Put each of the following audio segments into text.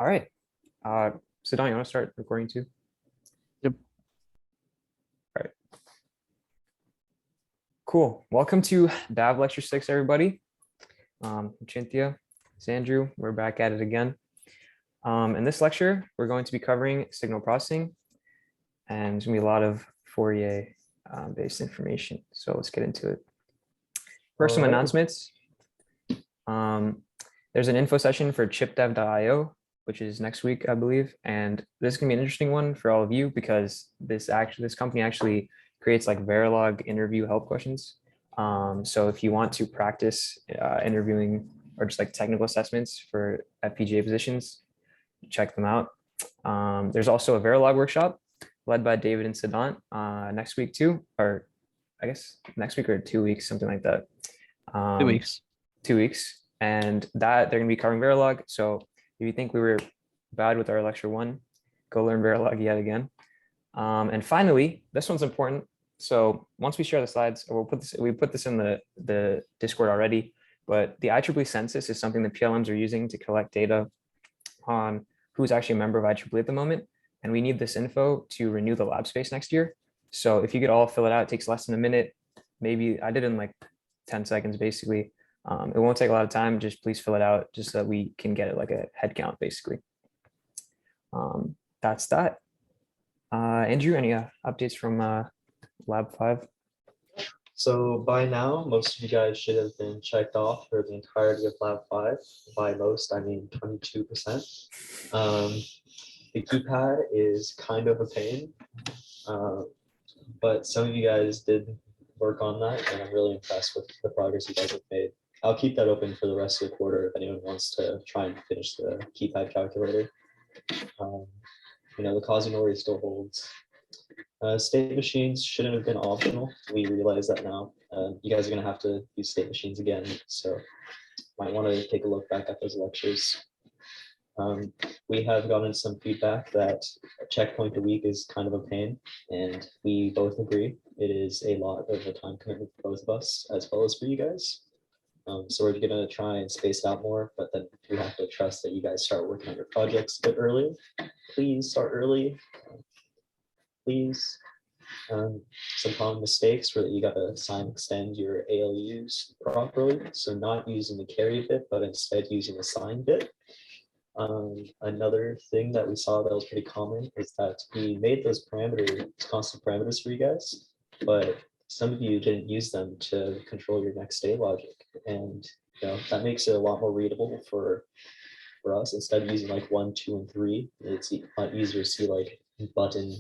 All right. So Don, you want to start recording too? Yep. All right. Cool. Welcome to DAV Lecture 6, everybody. Chinthia, it's Andrew. We're back at it again. In this lecture, we're going to be covering signal processing, and there's going to be a lot of Fourier based information. So let's get into it. First, some announcements. There's an info session for chipdev.io, which is next week, I believe. And this is gonna be an interesting one for all of you because this company actually creates like Verilog interview help questions. So if you want to practice interviewing or just like technical assessments for FPGA positions, check them out. There's also a Verilog workshop led by David and Siddhant next week too, or I guess next week or 2 weeks, something like that. 2 weeks. 2 weeks. And that they're gonna be covering Verilog. So if you think we were bad with our lecture 1, go learn Verilog yet again. And finally, this one's important. So once we share the slides, we put this in the Discord already, but the IEEE census is something that PLMs are using to collect data on who's actually a member of IEEE at the moment. And we need this info to renew the lab space next year. So if you could all fill it out, it takes less than a minute. Maybe I did it in like 10 seconds, basically. It won't take a lot of time. Just please fill it out just so that we can get it like a head count, basically. That's that. Andrew, any updates from Lab 5? So by now, most of you guys should have been checked off for the entirety of Lab 5. By most, I mean 22%. The keypad is kind of a pain, but some of you guys did work on that, and I'm really impressed with the progress you guys have made. I'll keep that open for the rest of the quarter if anyone wants to try and finish the keypad calculator. The causing still holds. State machines shouldn't have been optional. We realize that now. You guys are going to have to use state machines again, so might want to take a look back at those lectures. We have gotten some feedback that a checkpoint a week is kind of a pain, and we both agree it is a lot of a time commitment for both of us as well as for you guys. So we're going to try and space it out more, but then we have to trust that you guys start working on your projects a bit earlier. Please start early. Please. Some common mistakes were that you got to sign extend your ALUs properly. So not using the carry bit, but instead using the sign bit. Another thing that we saw that was pretty common is that we made those constant parameters for you guys, but some of you didn't use them to control your next day logic. And that makes it a lot more readable for us. Instead of using like 1, 2, and 3, it's a lot easier to see like button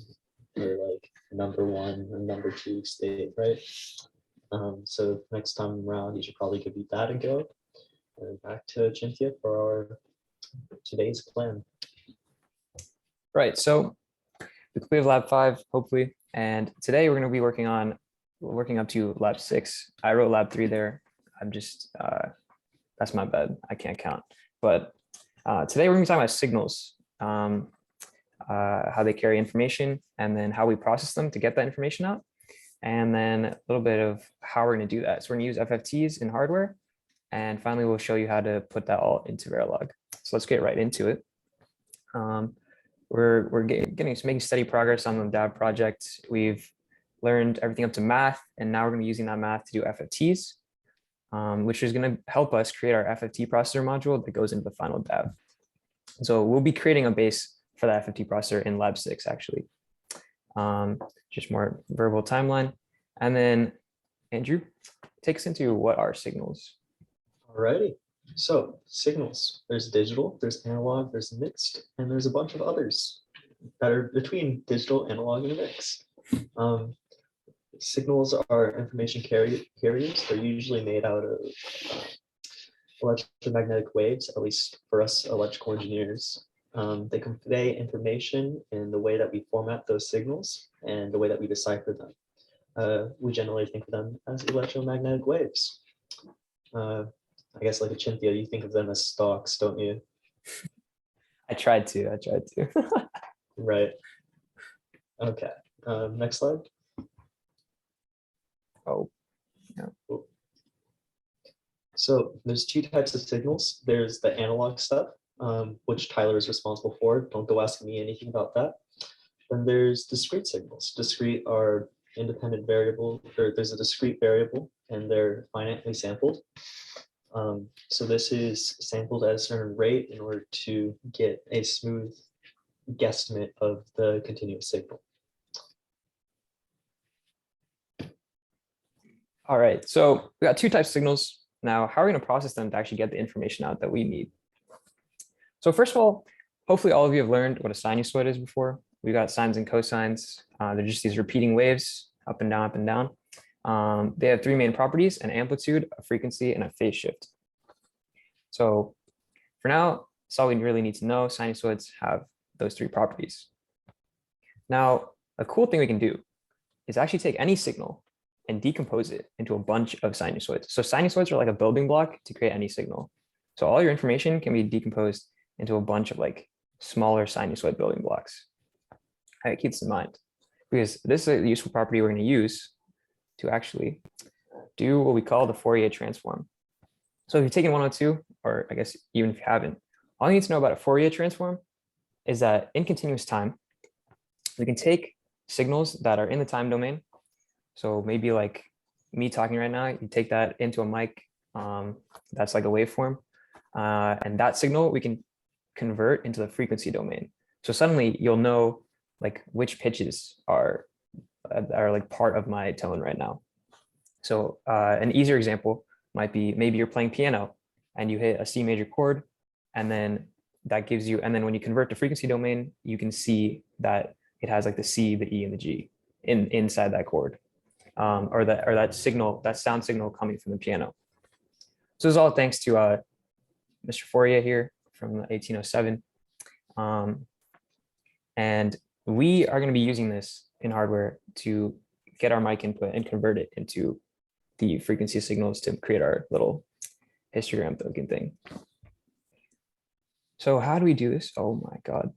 or like number 1 or number 2 state, right? So next time around, you should probably give that a go. And back to Chinthia for our today's plan. Right. So we completed Lab 5, hopefully. And today we're going to be working up to Lab 6. I wrote Lab 3 there. I'm just, that's my bad. I can't count. But today we're going to be talking about signals, how they carry information, and then how we process them to get that information out. And then a little bit of how we're going to do that. So we're going to use FFTs in hardware. And finally, we'll show you how to put that all into Verilog. So let's get right into it. We're making steady progress on the DAV project. We've learned everything up to math, and now we're going to be using that math to do FFTs, which is going to help us create our FFT processor module that goes into the final DAV. So we'll be creating a base for the FFT processor in Lab 6, actually. Just more verbal timeline. And then, Andrew, take us into what are signals. Alrighty. So signals, there's digital, there's analog, there's mixed, and there's a bunch of others that are between digital, analog, and mixed. Signals are information carriers. They're usually made out of electromagnetic waves, at least for us electrical engineers. They convey information in the way that we format those signals and the way that we decipher them. We generally think of them as electromagnetic waves. I guess like a Chinthia, you think of them as stalks, don't you? I tried to. Right. Okay. Next slide. Oh, yeah. So there's 2 types of signals. There's the analog stuff, which Tyler is responsible for. Don't go asking me anything about that. Then there's discrete signals. Discrete are independent variable, or there's a discrete variable and they're finitely sampled. So this is sampled at a certain rate in order to get a smooth guesstimate of the continuous signal. All right, so we got two types of signals. Now, how are we going to process them to actually get the information out that we need? So first of all, hopefully all of you have learned what a sinusoid is before. We got sines and cosines. They're just these repeating waves, up and down, up and down. They have three main properties: an amplitude, a frequency, and a phase shift. So for now, that's all we really need to know. Sinusoids have those three properties. Now, a cool thing we can do is actually take any signal and decompose it into a bunch of sinusoids. So sinusoids are like a building block to create any signal. So all your information can be decomposed into a bunch of like smaller sinusoid building blocks. All right, keep this in mind, because this is a useful property we're going to use to actually do what we call the Fourier transform. So if you've taken 102, or I guess even if you haven't, all you need to know about a Fourier transform is that in continuous time, we can take signals that are in the time domain. So maybe like me talking right now, you take that into a mic, that's like a waveform. And that signal we can convert into the frequency domain. So suddenly you'll know like which pitches are like part of my tone right now. So an easier example might be maybe you're playing piano and you hit a C major chord, and then that gives you, and then when you convert to frequency domain, you can see that it has like the C, the E, and the G inside that chord, or that signal, that sound signal coming from the piano. So this is all thanks to Mr. Fourier here from 1807. And we are going to be using this in hardware to get our mic input and convert it into the frequency signals to create our little histogram token thing. So how do we do this? Oh my God.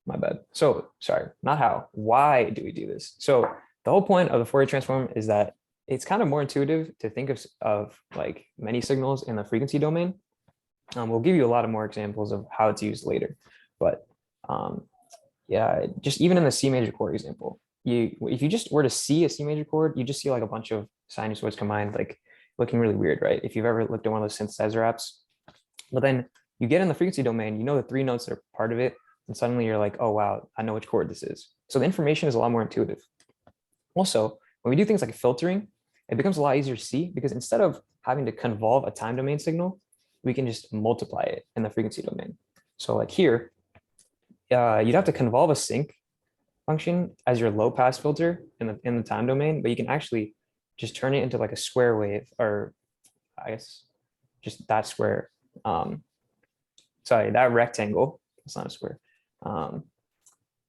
My bad. So sorry, not how. Why do we do this? So the whole point of the Fourier transform is that it's kind of more intuitive to think of like many signals in the frequency domain. We'll give you a lot of more examples of how it's used later. But yeah, just even in the C major chord example, if you just were to see a C major chord, you just see like a bunch of sinusoids combined, like looking really weird, right? If you've ever looked at one of those synthesizer apps, but then you get in the frequency domain, you know the three notes that are part of it, and suddenly you're like, oh wow, I know which chord this is. So the information is a lot more intuitive. Also, when we do things like filtering, it becomes a lot easier to see, because instead of having to convolve a time domain signal, we can just multiply it in the frequency domain. So like here, you'd have to convolve a sync function as your low pass filter in the time domain, but you can actually just turn it into like a square wave, or I guess just that square. Sorry, that rectangle. It's not a square.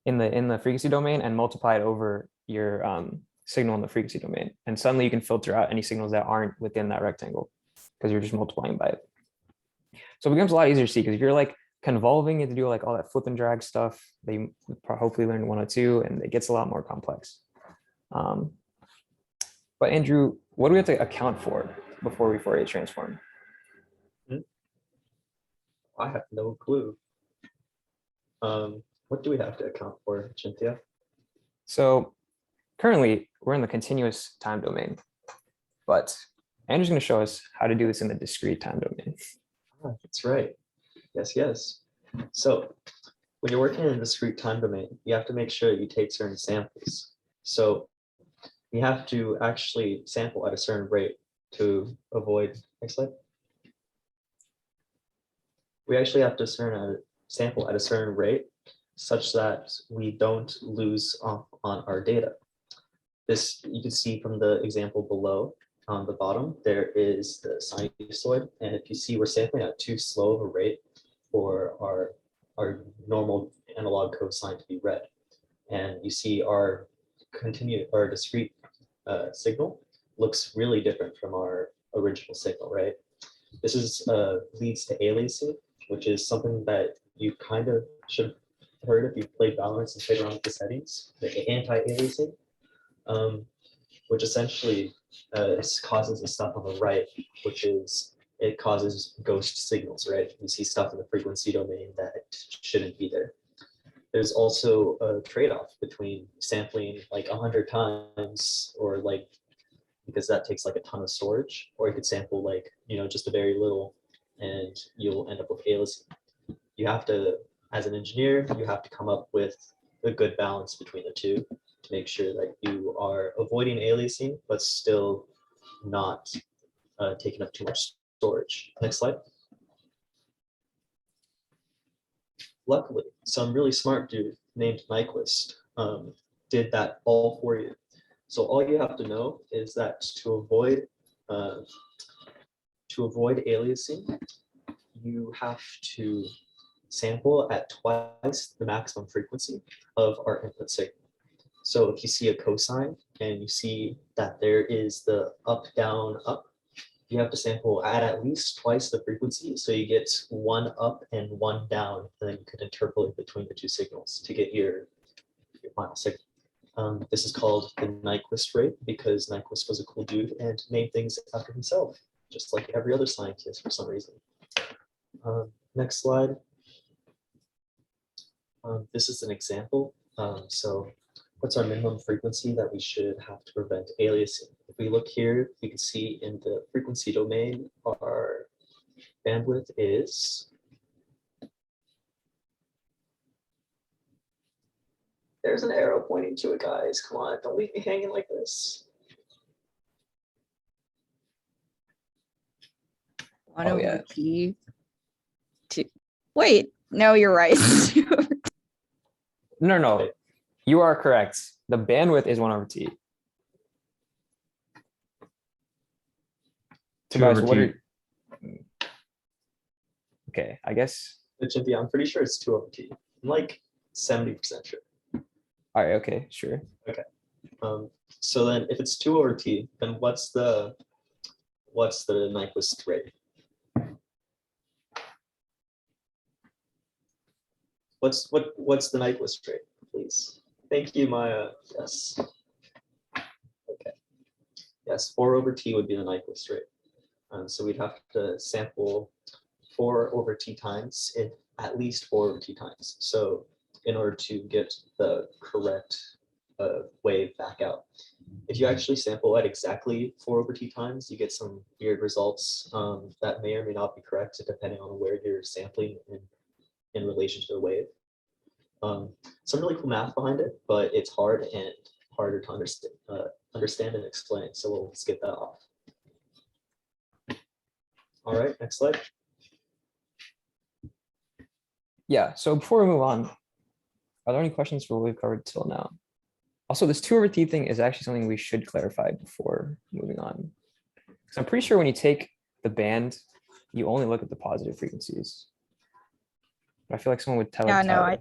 In the frequency domain, and multiply it over your signal in the frequency domain, and suddenly you can filter out any signals that aren't within that rectangle because you're just multiplying by it. So it becomes a lot easier to see, because if you're like convolving it to do like all that flip and drag stuff that you hopefully learned in 102, and it gets a lot more complex. But Andrew, what do we have to account for before we Fourier transform? I have no clue. What do we have to account for, Cynthia? So currently we're in the continuous time domain, but Andrew's going to show us how to do this in the discrete time domain. That's right. Yes. So when you're working in a discrete time domain, you have to make sure you take certain samples. So you have to actually sample at a certain rate to avoid, next slide. We actually have to sample at a certain rate such that we don't lose off on our data. This you can see from the example below. On the bottom, there is the sinusoid, and if you see we're sampling at too slow of a rate for our normal analog cosine to be read, and you see our discrete signal looks really different from our original signal, right? This is leads to aliasing, which is something that you kind of should have heard if you played balance and played around with the settings, the anti-aliasing, which essentially causes the stuff on the right, which is it causes ghost signals, right? You see stuff in the frequency domain that shouldn't be there. There's also a trade-off between sampling like 100 times, or like, because that takes like a ton of storage, or you could sample like, just a very little, and you'll end up with aliasing. You have to, as an engineer, you have to come up with a good balance between the two to make sure that you are avoiding aliasing, but still not taking up too much storage. Next slide. Luckily, some really smart dude named Nyquist did that all for you. So all you have to know is that to avoid aliasing, you have to sample at twice the maximum frequency of our input signal. So if you see a cosine and you see that there is the up, down, up, you have to sample at least twice the frequency. So you get one up and one down, and then you could interpolate between the two signals to get your final signal. This is called the Nyquist rate because Nyquist was a cool dude and named things after himself, just like every other scientist for some reason. Next slide. This is an example. So what's our minimum frequency that we should have to prevent aliasing? If we look here, we can see in the frequency domain, our bandwidth is, there's an arrow pointing to it, guys. Come on, don't leave me hanging like this. One Oh, over yeah. T. Wait, no, you're right. No, you are correct. The bandwidth is 1 over T. So 2 guys, over what T. are, okay, I guess, I'm pretty sure it's 2 over T. I'm like 70% sure. all right, okay, sure. So then if it's 2 over T, then what's the Nyquist rate? What's the Nyquist rate, please? Thank you, Maya. Yes. Okay. Yes, 4 over T would be the Nyquist rate. So we'd have to sample 4 over T times, at least 4 over T times. So in order to get the correct wave back out. If you actually sample at exactly 4 over T times, you get some weird results that may or may not be correct depending on where you're sampling in relation to the wave. Some really cool math behind it, but it's hard and harder to understand and explain. So we'll skip that off. All right, next slide. Yeah, so before we move on, are there any questions for what we've covered till now? Also, this 2 over T thing is actually something we should clarify before moving on. Because I'm pretty sure when you take the band, you only look at the positive frequencies. But I feel like someone would tell Yeah, us. no, I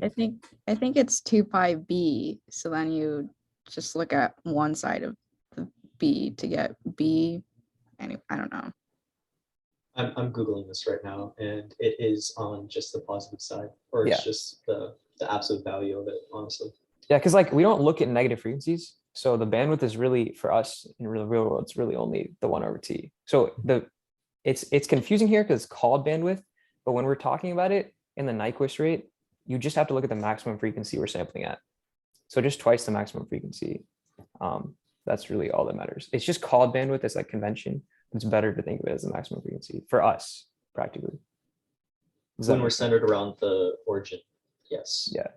think it's 2 pi B. So then you just look at one side of the B to get B. Anyway, I don't know. I'm Googling this right now, and it is on just the positive side, or it's just the absolute value of it, honestly. Yeah, because like we don't look at negative frequencies. So the bandwidth is really, for us in real world, it's really only the 1 over T. So it's confusing here because it's called bandwidth, but when we're talking about it in the Nyquist rate, you just have to look at the maximum frequency we're sampling at. So just twice the maximum frequency. That's really all that matters. It's just called bandwidth as like convention. It's better to think of it as the maximum frequency for us, practically. When we're centered around the origin, yes. Yeah.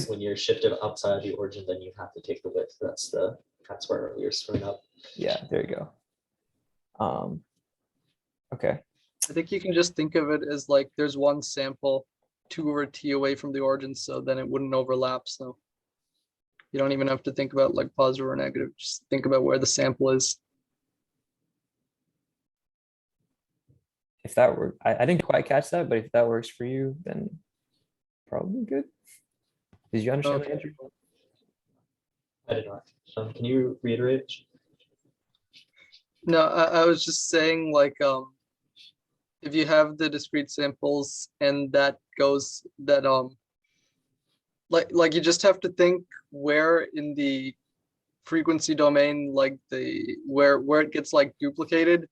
When you're shifted outside the origin, then you have to take the width. That's where we're screwing up. Yeah, there you go. Okay. I think you can just think of it as like there's one sample 2 over T away from the origin, so then it wouldn't overlap. So you don't even have to think about like positive or negative. Just think about where the sample is. If that were, I didn't quite catch that, but if that works for you, then probably good. Did you understand the answer? I did not. Can you reiterate? No, I was just saying like if you have the discrete samples and that goes that like you just have to think where in the frequency domain like where it gets like duplicated,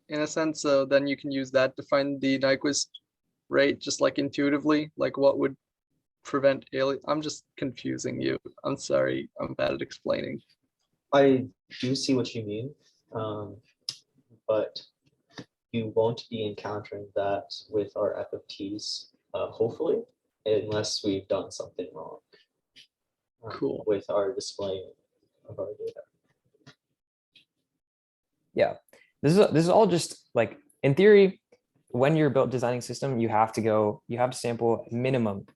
in a sense. So then you can use that to find the Nyquist rate, just like intuitively, like what would prevent alien. I'm just confusing you. I'm sorry. I'm bad at explaining. I do see what you mean, but you won't be encountering that with our FFTs, hopefully, unless we've done something wrong Cool. with our display of our data. Yeah, this is all just like, in theory, when you're designing system, you have to sample minimum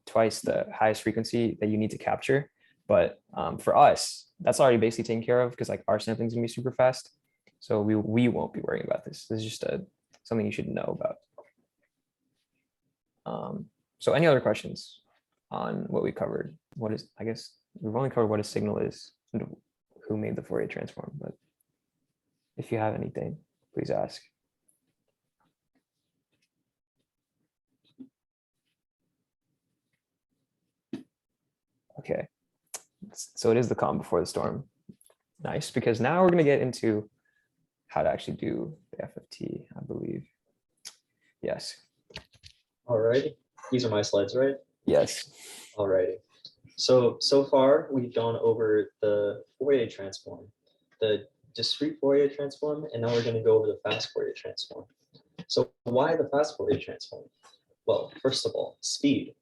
twice the highest frequency that you need to capture. But for us, that's already basically taken care of, because like our sampling is gonna be super fast. So we won't be worrying about this. This is just something you should know about. So any other questions on what we covered? What is, I guess we've only covered what a signal is and who made the Fourier transform, but if you have anything, please ask. Okay, so it is the calm before the storm. Nice, because now we're going to get into how to actually do the FFT, I believe. Yes. All righty. These are my slides, right? Yes. All righty. So far we've gone over the Fourier transform, the discrete Fourier transform, and now we're going to go over the fast Fourier transform. So why the fast Fourier transform? Well, first of all, speed.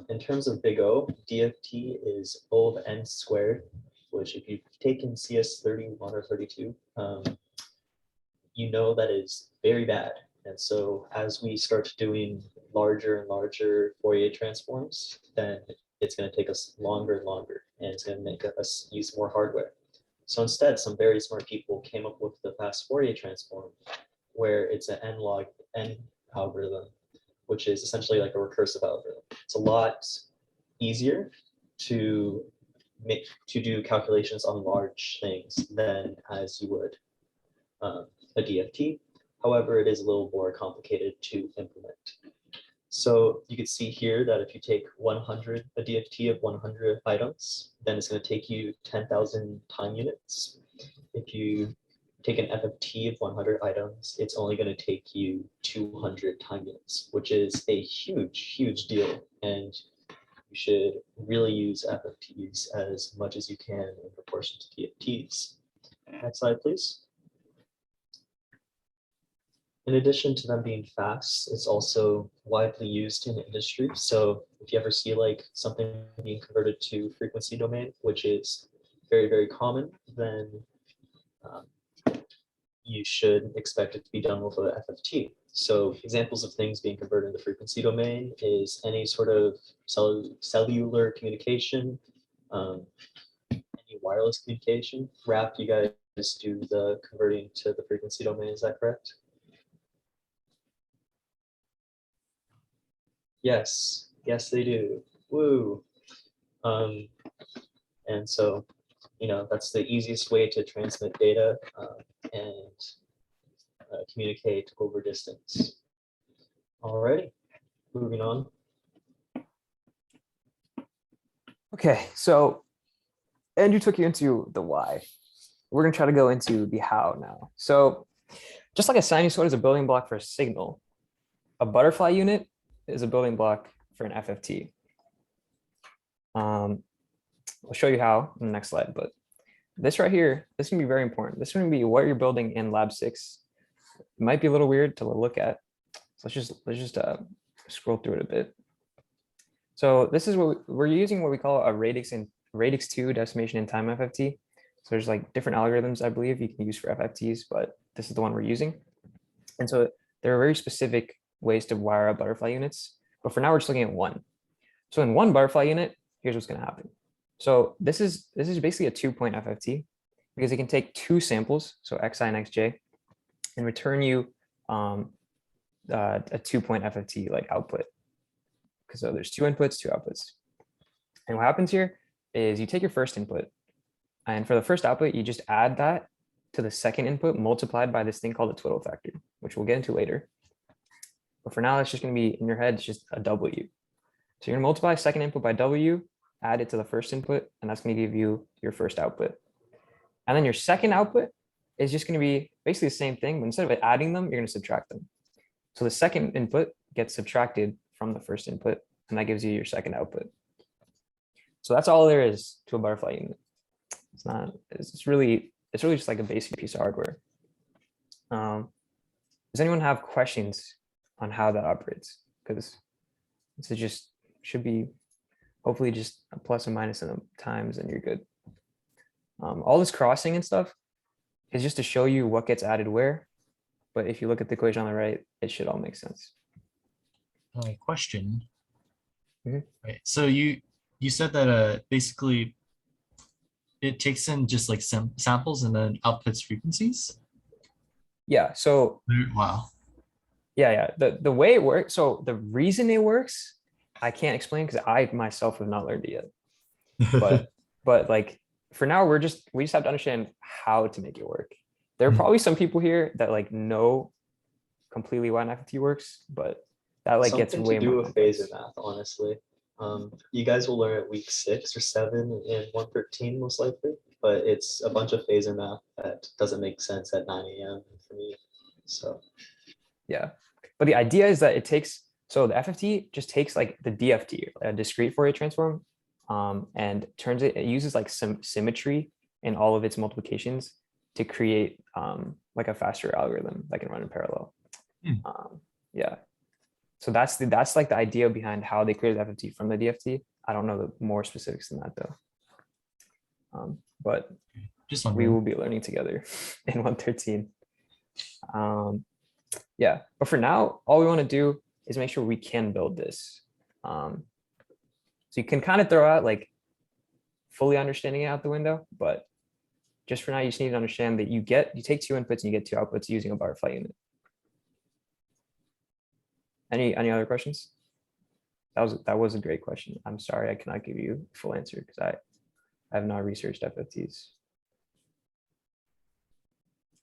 In terms of big O, DFT is O of n squared, which if you've taken CS 31 or 32, you know that is very bad. And so as we start doing larger and larger Fourier transforms, then it's going to take us longer and longer, and it's going to make us use more hardware. So instead, some very smart people came up with the fast Fourier transform, where it's an n log n algorithm, which is essentially like a recursive algorithm. It's a lot easier to do calculations on large things than as you would a DFT. However, it is a little more complicated to implement. So you can see here that if you take a DFT of 100 items, then it's going to take you 10,000 time units. If you take an FFT of 100 items, it's only going to take you 200 time units, which is a huge deal. And you should really use FFTs as much as you can in proportion to DFTs. Next slide, please. In addition to them being fast, it's also widely used in industry. So if you ever see like something being converted to frequency domain, which is very common, then you should expect it to be done with an FFT. So examples of things being converted into frequency domain is any sort of cellular communication, any wireless communication. RAP, you guys do the converting to the frequency domain, is that correct? Yes, they do. Woo. And so, that's the easiest way to transmit data and communicate over distance. Alrighty, moving on. Okay, so Andrew took you into the why. We're gonna try to go into the how now. So just like a sinusoid is a building block for a signal, a butterfly unit is a building block for an FFT. I'll show you how in the next slide, but this right here, this can be very important. This is going to be what you're building in lab 6. It might be a little weird to look at. So let's just scroll through it a bit. So this is what we're using, what we call a radix 2 decimation in time FFT. So there's like different algorithms, I believe, you can use for FFTs, but this is the one we're using. And so there are very specific ways to wire up butterfly units, but for now we're just looking at one. So in one butterfly unit, here's what's going to happen. So this is basically a 2-point FFT because it can take 2 samples, so xi and xj, and return you a 2-point FFT like output. Because so there's 2 inputs, 2 outputs. And what happens here is you take your first input, and for the first output, you just add that to the second input multiplied by this thing called a Twiddle factor, which we'll get into later. But for now, it's just going to be in your head, it's just a W. So you're going to multiply second input by W, add it to the first input, and that's going to give you your first output. And then your second output is just going to be basically the same thing, but instead of adding them, you're going to subtract them. So the second input gets subtracted from the first input, and that gives you your second output. So that's all there is to a butterfly unit. It's not, it's really just like a basic piece of hardware. Does anyone have questions on how that operates? Because this is just, should be hopefully just a plus and minus in the times and you're good. All this crossing and stuff is just to show you what gets added where. But if you look at the equation on the right, it should all make sense. Question. Mhm. Right. So you said that basically it takes in just like some samples and then outputs frequencies. Yeah, so Wow. yeah. The way it works, so the reason it works, I can't explain because I myself have not learned it yet. But like for now, we just have to understand how to make it work. There are probably some people here that like know completely why an FFT works, but that like gets Something way to do more with phasor complex. math, honestly. You guys will learn at week 6 or 7 in 113 most likely, but it's a bunch of phasor math that doesn't make sense at 9 a.m. for me. So Yeah, but the idea is that it takes, so the FFT just takes like the DFT, a discrete Fourier transform, and turns it uses like some symmetry in all of its multiplications to create like a faster algorithm that can run in parallel. Yeah, so that's like the idea behind how they created FFT from the DFT. I don't know the more specifics than that though, but Just we wondering. will be learning together in 113. Yeah, but for now, all we want to do is make sure we can build this. So you can kind of throw out like fully understanding it out the window, but just for now, you just need to understand that you take 2 inputs and you get 2 outputs using a butterfly unit. Any other questions? That was a great question. I'm sorry I cannot give you a full answer because I have not researched FFTs.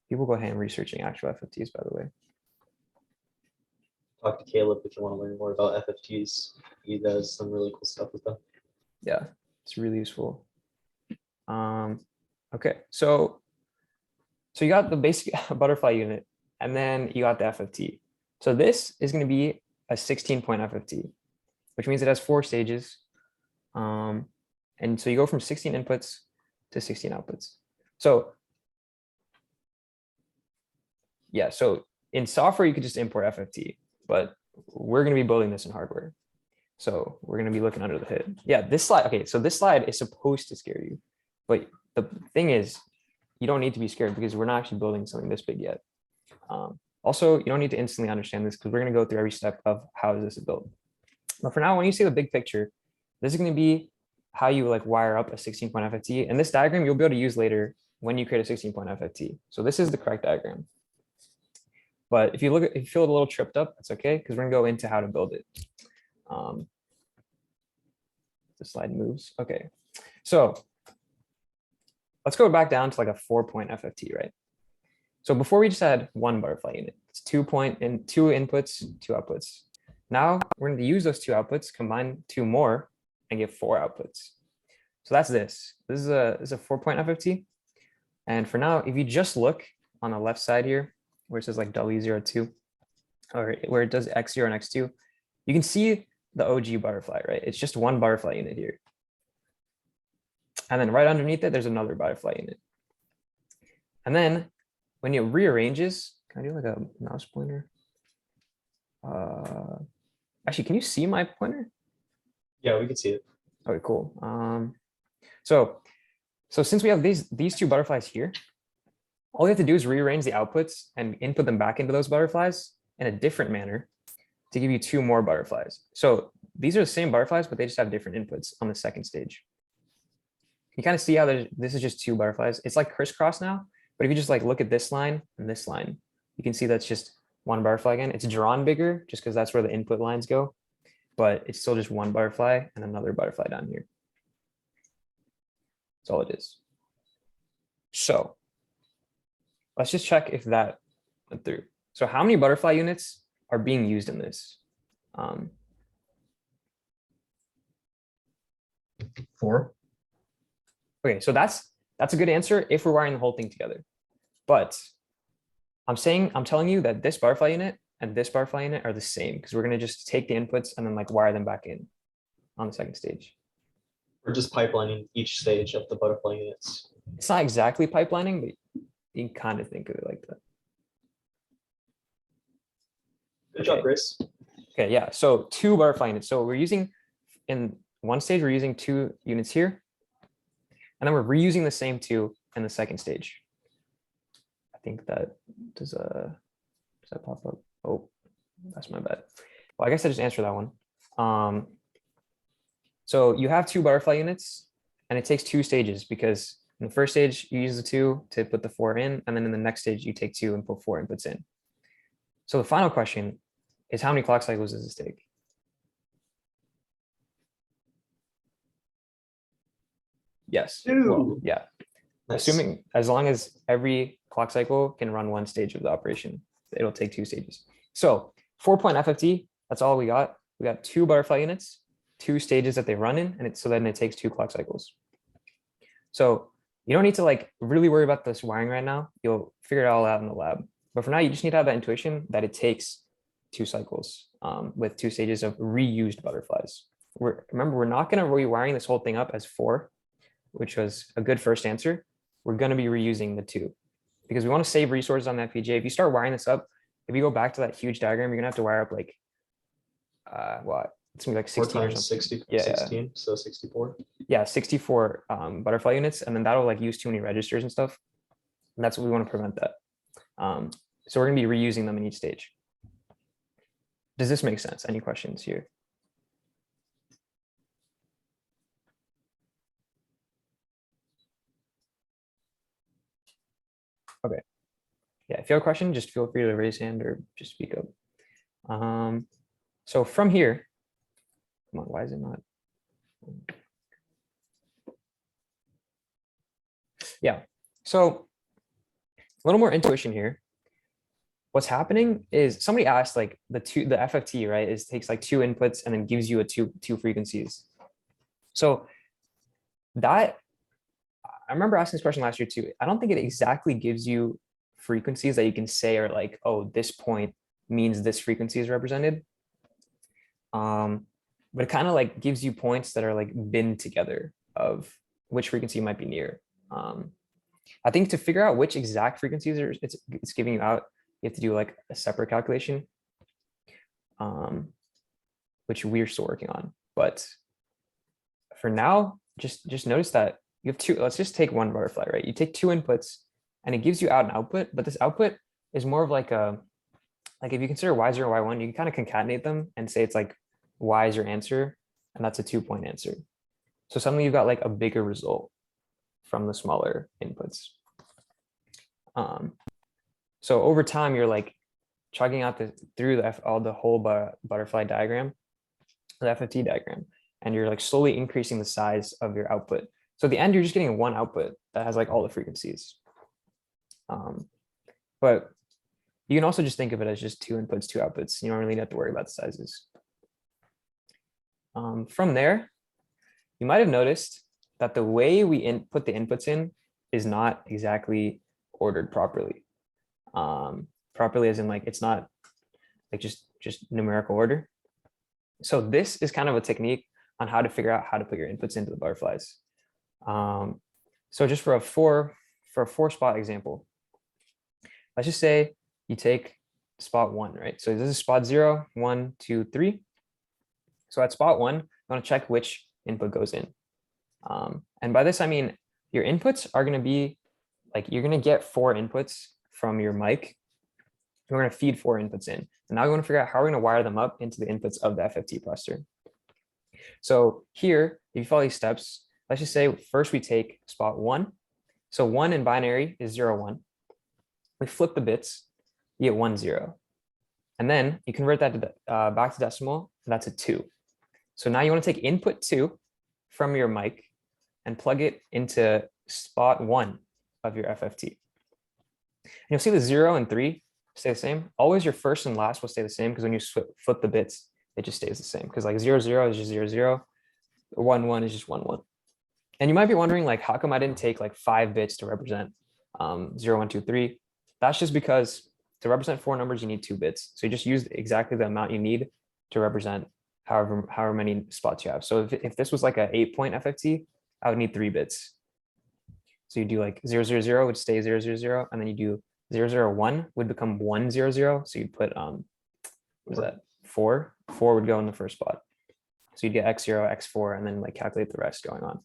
People go ham researching actual FFTs, by the way. talk to Caleb if you want to learn more about FFTs. He does some really cool stuff with them. Yeah, it's really useful. Okay, so you got the basic butterfly unit, and then you got the FFT. So this is going to be a 16-point FFT, which means it has 4 stages. And so you go from 16 inputs to 16 outputs. So yeah, so in software, you could just import FFT, but we're going to be building this in hardware. So we're going to be looking under the hood. Yeah, this slide. Okay, so this slide is supposed to scare you, but the thing is, you don't need to be scared because we're not actually building something this big yet. Also, you don't need to instantly understand this because we're going to go through every step of how is this built. But for now, when you see the big picture, this is going to be how you like wire up a 16-point FFT. And this diagram you'll be able to use later when you create a 16-point FFT. So this is the correct diagram. But if you feel a little tripped up, that's okay, because we're gonna go into how to build it. The slide moves. Okay, so let's go back down to like a 4-point FFT, right? So before we just had 1 butterfly unit. It's 2 inputs, 2 outputs. Now we're going to use those 2 outputs, combine 2 more, and get 4 outputs. So that's this. This is a 4-point FFT. And for now, if you just look on the left side here, where it says like W02, or where it does X0 and X2, you can see the OG butterfly, right? It's just 1 butterfly unit here. And then right underneath it, there's another butterfly unit. And then when it rearranges, can I do like a mouse pointer? Actually, can you see my pointer? Yeah, we can see it. Okay, cool. So since we have these 2 butterflies here, all we have to do is rearrange the outputs and input them back into those butterflies in a different manner to give you 2 more butterflies. So these are the same butterflies, but they just have different inputs on the second stage. You kind of see how this is just 2 butterflies. It's like crisscross now, but if you just like look at this line and this line, you can see that's just 1 butterfly again. It's drawn bigger just because that's where the input lines go, but it's still just 1 butterfly and another butterfly down here. That's all it is. So let's just check if that went through. So how many butterfly units are being used in this? 4. Okay, so that's a good answer if we're wiring the whole thing together. But I'm telling you that this butterfly unit and this butterfly unit are the same because we're going to just take the inputs and then like wire them back in on the second stage. We're just pipelining each stage of the butterfly units. It's not exactly pipelining, but you can kind of think of it like that. Good job, Okay. Chris. Okay, yeah. So 2 butterfly units. So we're using in one stage, we're using 2 units here. And then we're reusing the same 2 in the second stage. I think that does that pop up? Oh, that's my bad. Well, I guess I just answered that one. So you have 2 butterfly units and it takes 2 stages because in the first stage, you use the 2 to put the 4 in. And then in the next stage, you take 2 and put 4 inputs in. So the final question is how many clock cycles does this take? Yes. Well, 2. yeah. Nice. Assuming as long as every clock cycle can run 1 stage of the operation, it'll take 2 stages. So 4-point FFT, that's all we got. We got 2 butterfly units, 2 stages that they run in, and so then it takes 2 clock cycles. So you don't need to like really worry about this wiring right now. You'll figure it all out in the lab. But for now, you just need to have that intuition that it takes 2 cycles with 2 stages of reused butterflies. Remember, we're not going to be wiring this whole thing up as 4, which was a good first answer. We're going to be reusing the 2 because we want to save resources on that FPGA. If you start wiring this up, if you go back to that huge diagram, you're going to have to wire up like, what? It's going to be like 4 16 or times something. 60, Yeah, 16, so 64. Yeah, 64 butterfly units, and then that'll like use too many registers and stuff. And that's what we want to prevent that. So we're going to be reusing them in each stage. Does this make sense? Any questions here? Okay. Yeah, if you have a question, just feel free to raise hand or just speak up. So from here, come on, why is it not? Yeah, so a little more intuition here. What's happening is somebody asked like the FFT, right, is takes like 2 inputs and then gives you a two frequencies. So that, I remember asking this question last year too. I don't think it exactly gives you frequencies that you can say are like, oh, this point means this frequency is represented. But it kind of like gives you points that are like bin together of which frequency might be near. I think to figure out which exact frequencies it's giving you out, you have to do like a separate calculation, which we're still working on. But for now, just notice that you have 2. Let's just take one butterfly, right? You take 2 inputs and it gives you out an output, but this output is more of like if you consider Y0 and Y1, you can kind of concatenate them and say it's like Y is your answer, and that's a 2-point answer. So suddenly you've got like a bigger result from the smaller inputs. So over time, you're like chugging out through the whole butterfly diagram, the FFT diagram, and you're like slowly increasing the size of your output. So at the end, you're just getting one output that has like all the frequencies. But you can also just think of it as just 2 inputs, 2 outputs. You don't really have to worry about the sizes. From there, you might have noticed that the way we put the inputs in is not exactly ordered properly. Properly as in like, it's not like just numerical order. So this is kind of a technique on how to figure out how to put your inputs into the butterflies. So just for a 4 spot example, let's just say you take spot 1, right? So this is spot 0, 1, 2, 3. So at spot 1, you want to check which input goes in. And by this, I mean, your inputs are going to be like, you're going to get 4 inputs from your mic. We're going to feed 4 inputs in. And now we want to figure out how we're going to wire them up into the inputs of the FFT processor. So here, if you follow these steps, let's just say first we take spot 1. So 1 in binary is 0, 1. We flip the bits, you get 1, 0. And then you convert that to back to decimal, and that's a 2. So now you want to take input 2 from your mic and plug it into spot 1 of your FFT. And you'll see the 0 and 3 stay the same. Always your first and last will stay the same because when you flip the bits, it just stays the same. Because like 0, 0 is just 0, 0. 1, 1 is just 1, 1. And you might be wondering, like, how come I didn't take like 5 bits to represent 0, 1, 2, 3. That's just because to represent 4 numbers, you need 2 bits. So you just use exactly the amount you need to represent however many spots you have. So if this was like a 8-point FFT, I would need 3 bits. So you do like 0, 0, 0 would stay 0, 0, 0, and then you do 0, 0, 1 would become 1, 0, 0. So you'd put what was that 4? 4 would go in the first spot. So you'd get x0, x4, and then like calculate the rest going on.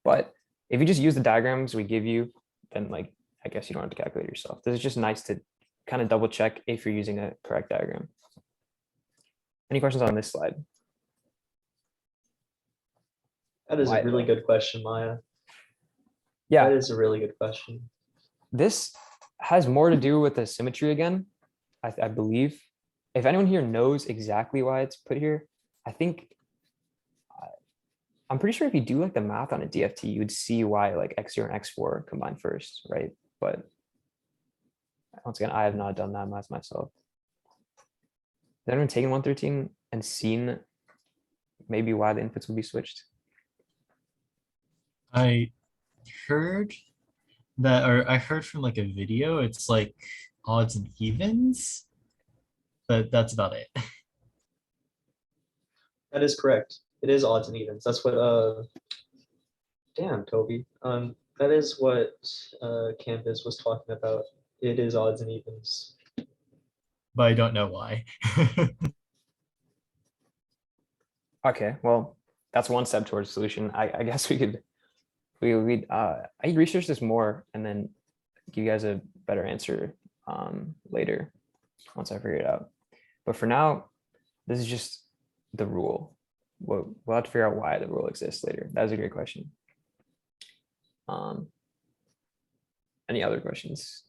But if you just use the diagrams we give you, then like I guess you don't have to calculate yourself. This is just nice to kind of double check if you're using a correct diagram. Any questions on this slide? That is Why a really though? good question, Maya. Yeah, That is a really good question. this has more to do with the symmetry again, I believe. If anyone here knows exactly why it's put here, I think I'm pretty sure if you do like the math on a DFT, you would see why like x0 and x4 combine first, right? But once again, I have not done that math myself. Has anyone taken 113 and seen maybe why the inputs would be switched? I heard that, or I heard from like a video, it's like odds and evens, but that's about it. That is correct. It is odds and evens. That's what damn Toby. That is what Canvas was talking about. It is odds and evens. But I don't know why. Okay, well, that's one step towards solution. I guess we could I research this more and then give you guys a better answer later once I figure it out. But for now, this is just the rule. We'll have to figure out why the rule exists later. That was a great question. Any other questions?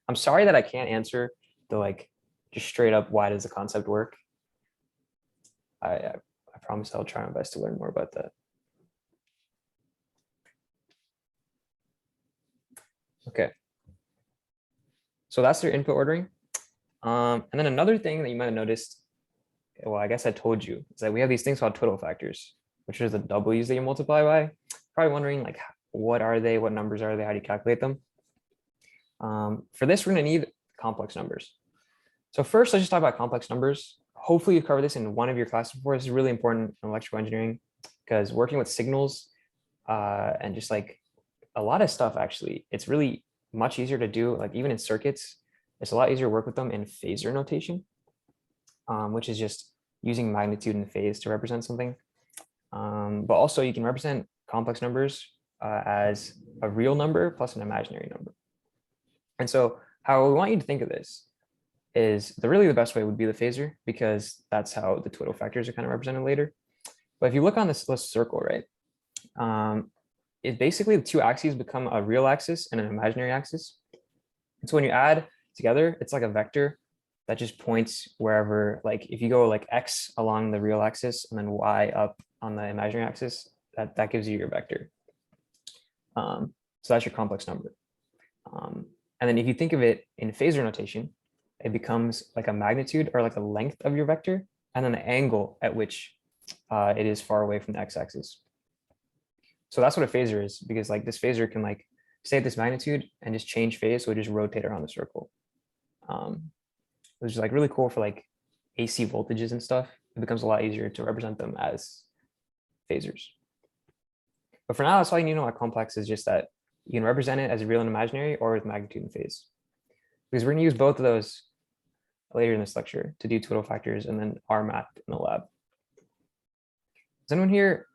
I'm sorry that I can't answer the like just straight up why does the concept work. I promise I'll try my best to learn more about that. Okay. So that's their input ordering. And then another thing that you might have noticed, well, I guess I told you, is that we have these things called Twiddle Factors, which are the W's that you multiply by. Probably wondering like, what are they? What numbers are they? How do you calculate them? For this, we're gonna need complex numbers. So first, let's just talk about complex numbers. Hopefully you cover this in one of your classes before. This is really important in electrical engineering because working with signals and just like a lot of stuff, actually, it's really much easier to do, like even in circuits, it's a lot easier to work with them in phasor notation, which is just using magnitude and phase to represent something. But also you can represent complex numbers as a real number plus an imaginary number. And so how we want you to think of this is the best way would be the phasor, because that's how the Twiddle factors are kind of represented later. But if you look on this circle, right, it basically the two axes become a real axis and an imaginary axis. And so when you add together, it's like a vector that just points wherever, like if you go like X along the real axis and then Y up on the imaginary axis, that gives you your vector. So that's your complex number. And then if you think of it in phasor notation, it becomes like a magnitude or like a length of your vector, and then the angle at which it is far away from the x-axis. So that's what a phasor is, because like this phasor can like stay at this magnitude and just change phase, so it just rotate around the circle. Which is like really cool for like AC voltages and stuff. It becomes a lot easier to represent them as phasors. But for now, that's all you need to know about complex is just that you can represent it as real and imaginary or with magnitude and phase. Because we're going to use both of those later in this lecture to do Twiddle factors and then R math in the lab. Has anyone here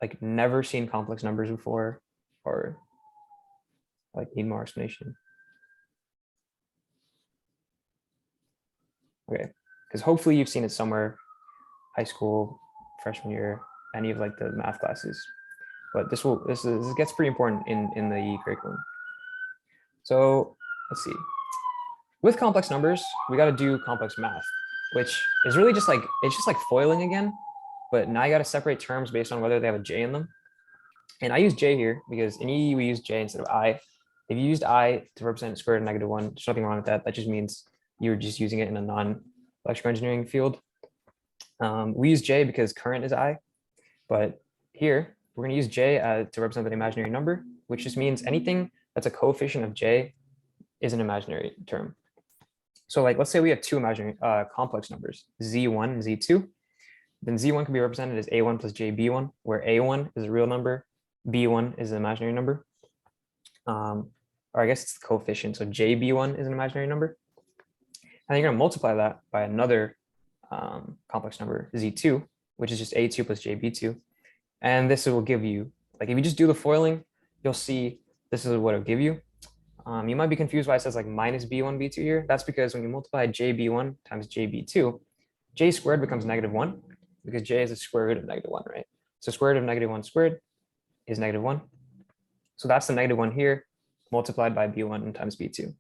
like never seen complex numbers before or like need more explanation? Okay, because hopefully you've seen it somewhere, high school, freshman year, any of like the math classes. But this gets pretty important in the curriculum. So let's see. With complex numbers, we got to do complex math, which is really just like, it's just like foiling again, but now you got to separate terms based on whether they have a J in them. And I use J here because in EE we use J instead of I. If you used I to represent square root of -1, there's nothing wrong with that. That just means you're just using it in a non-electrical engineering field. We use J because current is I, but here we're going to use J to represent an imaginary number, which just means anything that's a coefficient of j is an imaginary term. So like, let's say we have two imaginary complex numbers, z1 and z2. Then z1 can be represented as a1 plus jb1, where a1 is a real number, b1 is an imaginary number. Or I guess it's the coefficient, so jb1 is an imaginary number. And you're going to multiply that by another complex number, z2, which is just a2 plus jb2. And this will give you, like if you just do the foiling, you'll see this is what it'll give you. You might be confused why it says like minus b1, b2 here. That's because when you multiply jb1 times jb2, j squared becomes -1 because j is the square root of -1, right? So square root of -1 squared is -1. So that's the -1 here multiplied by b1 times b2.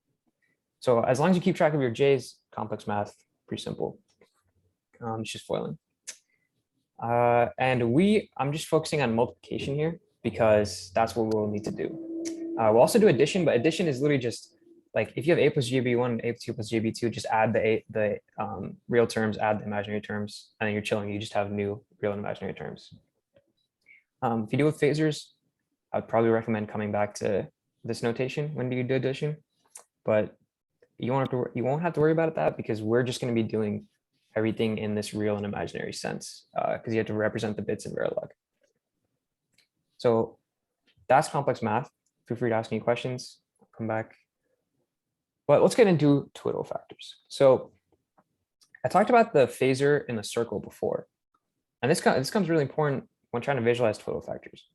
So as long as you keep track of your j's, complex math, pretty simple. It's just foiling. And I'm just focusing on multiplication here because that's what we'll need to do. We'll also do addition, but addition is literally just like if you have a plus jb1 and a2 plus jb2, just add the real terms, add the imaginary terms, and then you're chilling. You just have new real and imaginary terms. If you deal with phasors, I'd probably recommend coming back to this notation when you do addition, but you won't have to worry about that because we're just going to be doing everything in this real and imaginary sense because you have to represent the bits in Verilog. So that's complex math. Feel free to ask any questions. I'll come back. But let's get into twiddle factors. So I talked about the phasor in the circle before, and this comes really important when trying to visualize twiddle factors.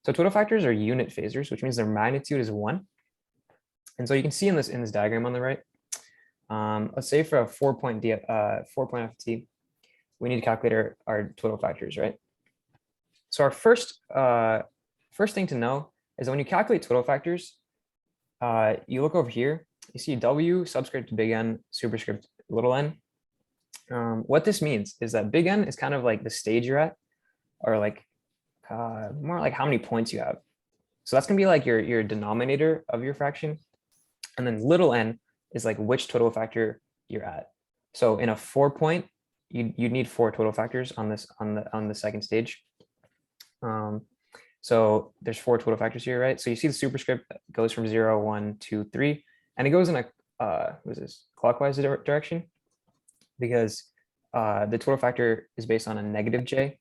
So twiddle factors are unit phasors, which means their magnitude is 1. And so you can see in this diagram on the right, let's say for a 4-point FFT, we need to calculate our twiddle factors, right? So our first thing to know is that when you calculate twiddle factors, you look over here, you see W subscript big N superscript little n. What this means is that big N is kind of like the stage you're at, or like more like how many points you have. So that's gonna be like your denominator of your fraction. And then little n is like which twiddle factor you're at. So in a 4-point, you need 4 twiddle factors on the second stage. So there's 4 twiddle factors here, right? So you see the superscript goes from 0, 1, 2, 3, and it goes in a what is this, clockwise direction, because the twiddle factor is based on a negative j.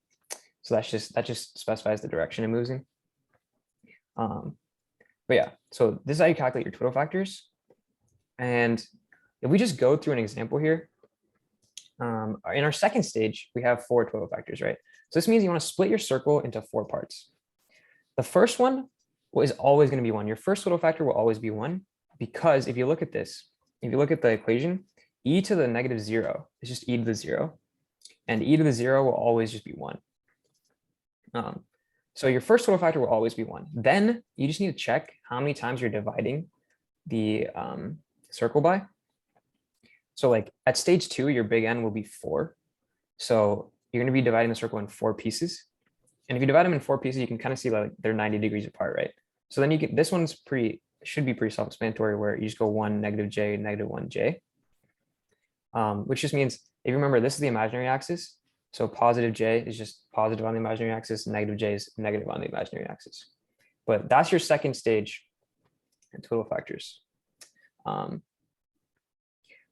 So that just specifies the direction it moves in. But yeah, so this is how you calculate your twiddle factors. And if we just go through an example here, in our second stage, we have 4 twiddle factors, right? So this means you want to split your circle into 4 parts. The first one is always going to be 1. Your first twiddle factor will always be 1, because if you look at this, if you look at the equation, e to the -0 is just e to the 0, and e to the 0 will always just be 1. So your first twiddle factor will always be 1. Then you just need to check how many times you're dividing the circle by. So like at stage 2, your big N will be 4. So you're going to be dividing the circle in 4 pieces. And if you divide them in 4 pieces, you can kind of see like they're 90 degrees apart, right? So then you can, this one's should be pretty self-explanatory, where you just go 1, -j, -1j. Which just means, if you remember, this is the imaginary axis. So positive j is just positive on the imaginary axis, negative j is negative on the imaginary axis. But that's your second stage in twiddle factors.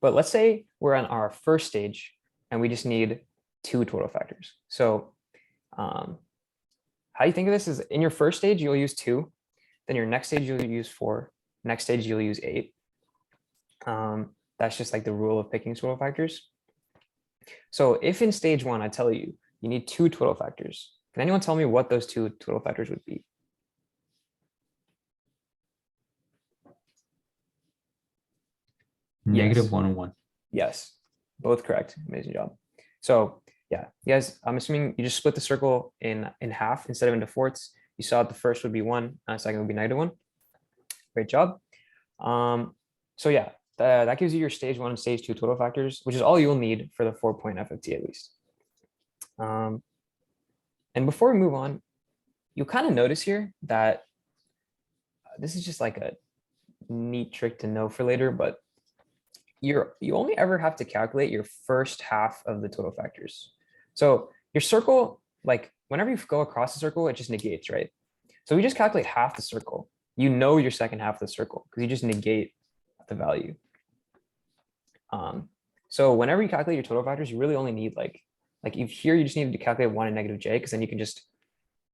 But let's say we're on our first stage and we just need 2 twiddle factors. So how you think of this is, in your first stage, you'll use 2. Then your next stage, you'll use 4. Next stage, you'll use 8. That's just like the rule of picking twiddle factors. So if in stage 1, I tell you, you need 2 twiddle factors, can anyone tell me what those 2 twiddle factors would be? Negative Yes. 1 and 1. Yes, both correct. Amazing job. So yeah, you guys, I'm assuming you just split the circle in half instead of into fourths. You saw the first would be 1, and the second would be -1. Great job. So yeah, that gives you your stage 1 and stage 2 twiddle factors, which is all you'll need for the 4-point FFT at least. And before we move on, you'll kind of notice here that this is just like a neat trick to know for later, but you only ever have to calculate your first half of the twiddle factors. So your circle, like whenever you go across the circle, it just negates, right? So we just calculate half the circle. you know your second half of the circle because you just negate the value. So whenever you calculate your total factors, you really only need like if here you just need to calculate 1 and negative j, because then you can just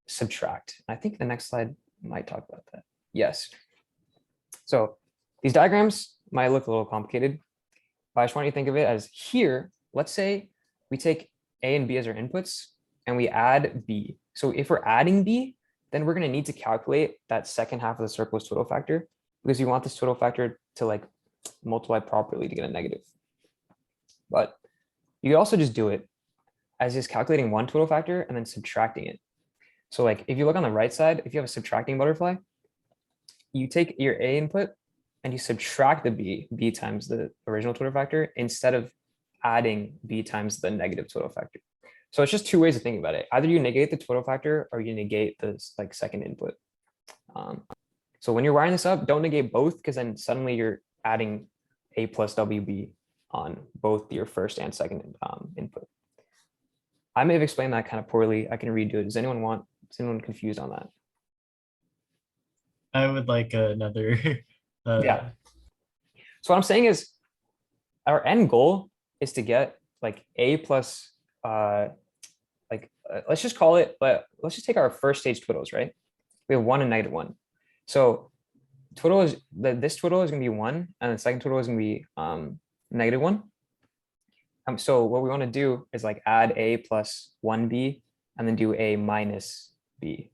subtract. I think the next slide might talk about that. Yes. So these diagrams might look a little complicated, but I just want you to think of it as here. Let's say we take A and B as our inputs and we add B. So if we're adding B, then we're going to need to calculate that second half of the circle's total factor, because you want this total factor to like multiply properly to get a negative. But you could also just do it as just calculating one total factor and then subtracting it. So like if you look on the right side, if you have a subtracting butterfly, you take your A input and you subtract the B times the original total factor instead of adding B times the negative total factor. So it's just two ways of thinking about it. Either you negate the total factor or you negate the like second input. So when you're wiring this up, don't negate both, because then suddenly you're adding A plus WB on both your first and second input. I may have explained that kind of poorly. I can redo it. Is anyone confused on that? I would like another. Yeah. So what I'm saying is our end goal is to get like A plus, let's just call it, but let's just take our first stage twiddles, right? We have 1 and -1. So twiddle is, this twiddle is going to be 1 and the second twiddle is going to be -1. So what we want to do is like add A plus 1B and then do A minus B,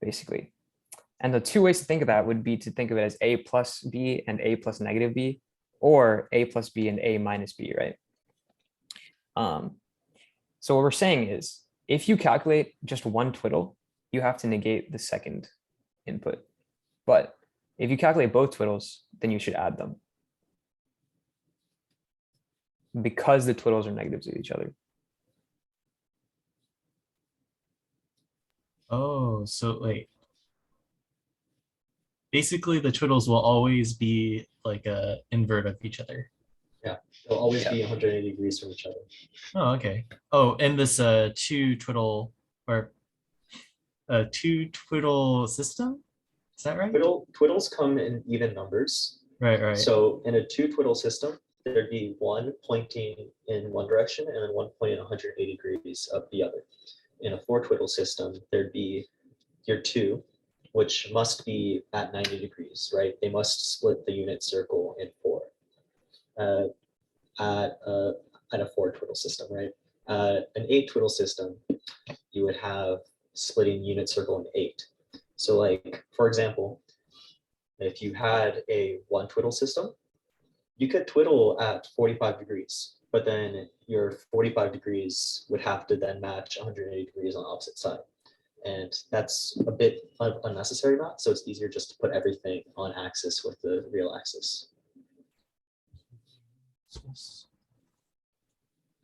basically. And the two ways to think of that would be to think of it as A plus B and A plus -B, or A plus B and A minus B, right? So what we're saying is, if you calculate just one twiddle, you have to negate the second input. But if you calculate both twiddles, then you should add them, because the twiddles are negatives of each other. Oh, so wait. Basically, the twiddles will always be like a invert of each other. Yeah, they'll always be 180 degrees from each other. Oh, okay. Oh, and this two twiddle system? Is that right? Twiddles come in even numbers. Right. So in a 2 twiddle system, there'd be one pointing in one direction and then one pointing 180 degrees of the other. In a 4 twiddle system, there'd be your 2, which must be at 90 degrees, right? They must split the unit circle in 4 at a 4 twiddle system, right? An 8 twiddle system, you would have splitting unit circle in 8. So like, for example, if you had a 1 twiddle system, you could twiddle at 45 degrees, but then your 45 degrees would have to then match 180 degrees on the opposite side. And that's a bit unnecessary math, so it's easier just to put everything on axis with the real axis.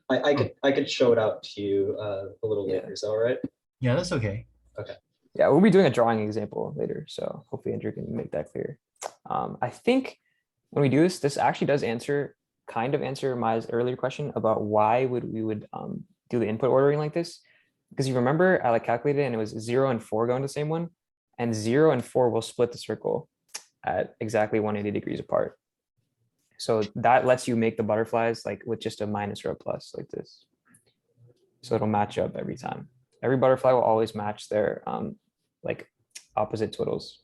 I could show it out to you a little later. Is that all right? Yeah, that's okay. Okay. Yeah, we'll be doing a drawing example later, so hopefully Andrew can make that clear. I think when we do this, this actually does kind of answer my earlier question about why we would do the input ordering like this. Because you remember I like calculated and it was 0 and 4 go into the same one, and 0 and 4 will split the circle at exactly 180 degrees apart. So that lets you make the butterflies like with just a minus or a plus like this. So it'll match up every time. Every butterfly will always match their like opposite twiddles.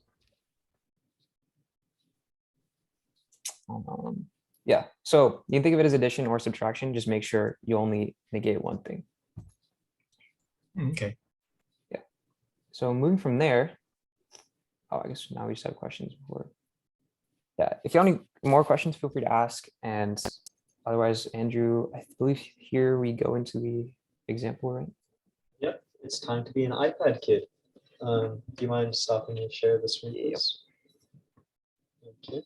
Yeah, so you can think of it as addition or subtraction. Just make sure you only negate one thing. Okay. Yeah. So moving from there, I guess now we just have questions before. Yeah, if you have any more questions, feel free to ask. And otherwise, Andrew, I believe here we go into the example, right? Yep, it's time to be an iPad kid. Do you mind stopping and share the screen, please? Okay.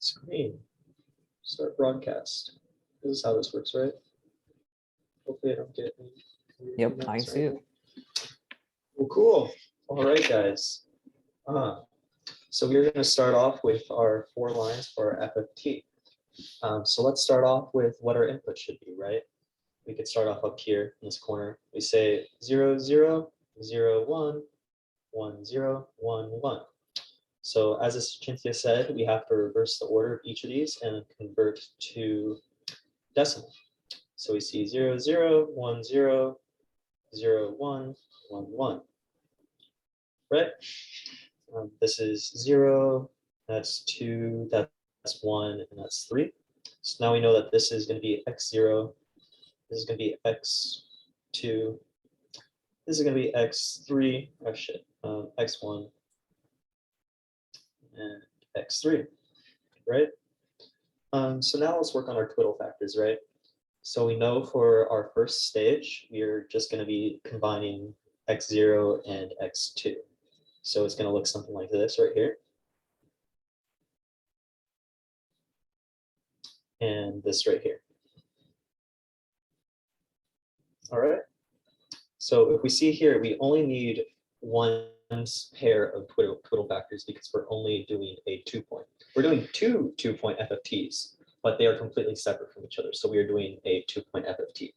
Screen. Start broadcast. This is how this works, right? Hopefully I don't get any. Yep, I can see it. Well, cool. All right, guys. So we're going to start off with our 4 lines for our FFT. So let's start off with what our input should be, right? We could start off up here in this corner. We say 0, 0, 0, 1, 1, 0, 1, 1. So as Cynthia said, we have to reverse the order of each of these and convert to decimal. So we see 0, 0, 1, 0, 0, 1, 1, 1. Right? This is 0, that's 2, that's 1, and that's 3. So now we know that this is going to be x0, this is going to be x2, this is going to be x3, oh shit, x1, and x3, right? So now let's work on our twiddle factors, right? So we know for our first stage, we're just going to be combining x0 and x2. So it's going to look something like this right here. And this right here. All right. So if we see here, we only need one pair of twiddle factors because we're only doing a 2-point. We're doing two 2-point FFTs, but they are completely separate from each other. So we are doing a 2-point FFT.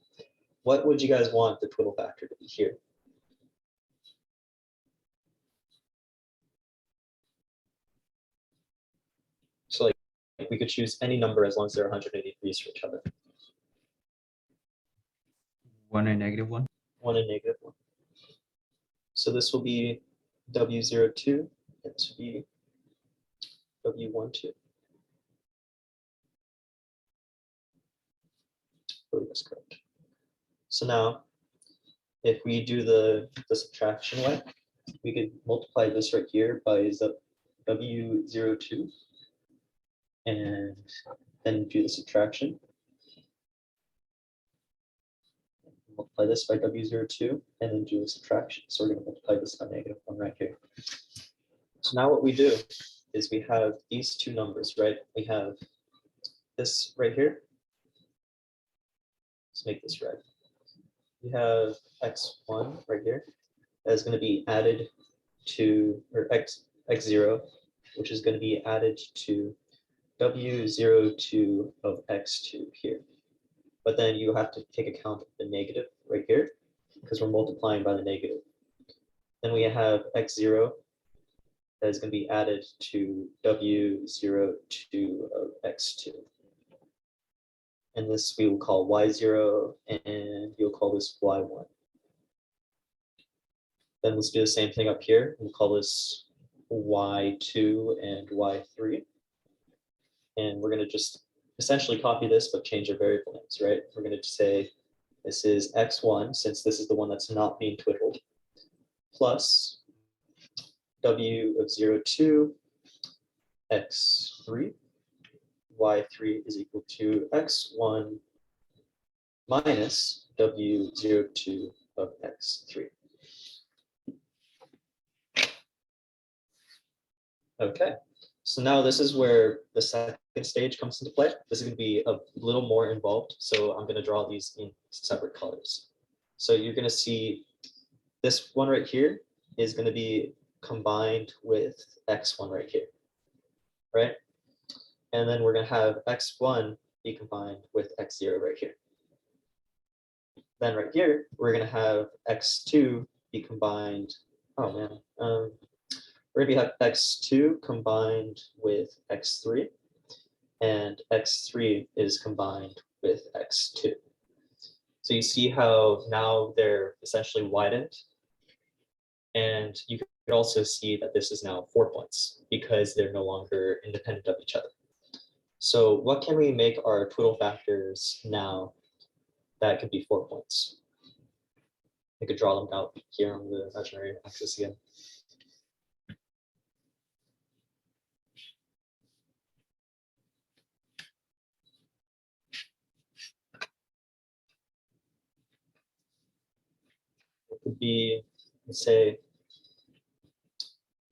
What would you guys want the twiddle factor to be here? So like we could choose any number as long as they're 180 degrees for each other. 1 and -1. 1 and -1. So this will be W02, and this will be W12. I believe that's correct. So now, if we do the subtraction way, we could multiply this right here by W02, and then do the subtraction. Multiply this by W02, and then do the subtraction. So we're going to multiply this by -1 right here. So now what we do is we have these two numbers, right? We have this right here. Let's make this red. We have x1 right here that is going to be added to, or x0, which is going to be added to W02 of x2 here. But then you have to take account of the negative right here because we're multiplying by the negative. Then we have x0 that is going to be added to W02 of x2. And this we will call y0, and you'll call this y1. Then let's do the same thing up here. We'll call this y2 and y3. And we're going to just essentially copy this, but change our variable names, right? We're going to say this is x1, since this is the one that's not being twiddled, plus w of 02, x3, y3 is equal to x1 minus w02 of x3. Okay, so now this is where the second stage comes into play. This is going to be a little more involved, so I'm going to draw these in separate colors. So you're going to see this one right here is going to be combined with x1 right here, right? And then we're going to have x1 be combined with x0 right here. Then right here, we're going to have x2 be combined, oh man, we're going to have x2 combined with x3, and x3 is combined with x2. So you see how now they're essentially widened, and you can also see that this is now 4 points because they're no longer independent of each other. So what can we make our twiddle factors now that could be 4 points? I could draw them out here on the imaginary axis again. It could be, let's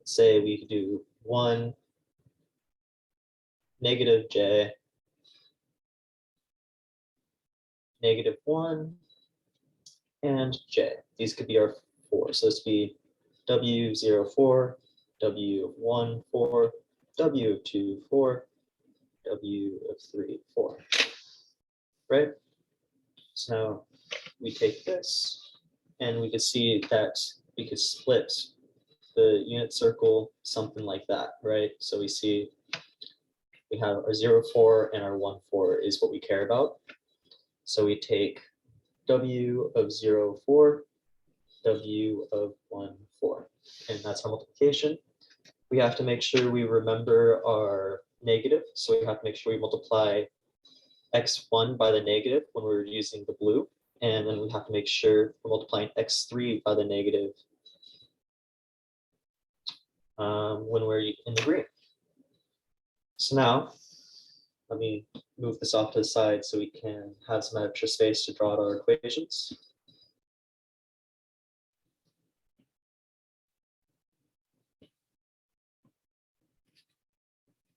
say we could do 1, negative j, -1, and j. These could be our 4. So this would be W04, W14, W24, W3, 4. Right? So now we take this, and we can see that we could split the unit circle something like that, right? So we see we have our 0, 4 and our 1, 4 is what we care about. So we take W of 0, 4, W of 1, 4, and that's our multiplication. We have to make sure we remember our negative. So we have to make sure we multiply x1 by the negative when we're using the blue. And then we have to make sure we're multiplying x3 by the negative when we're in the green. So now, let me move this off to the side so we can have some extra space to draw out our equations.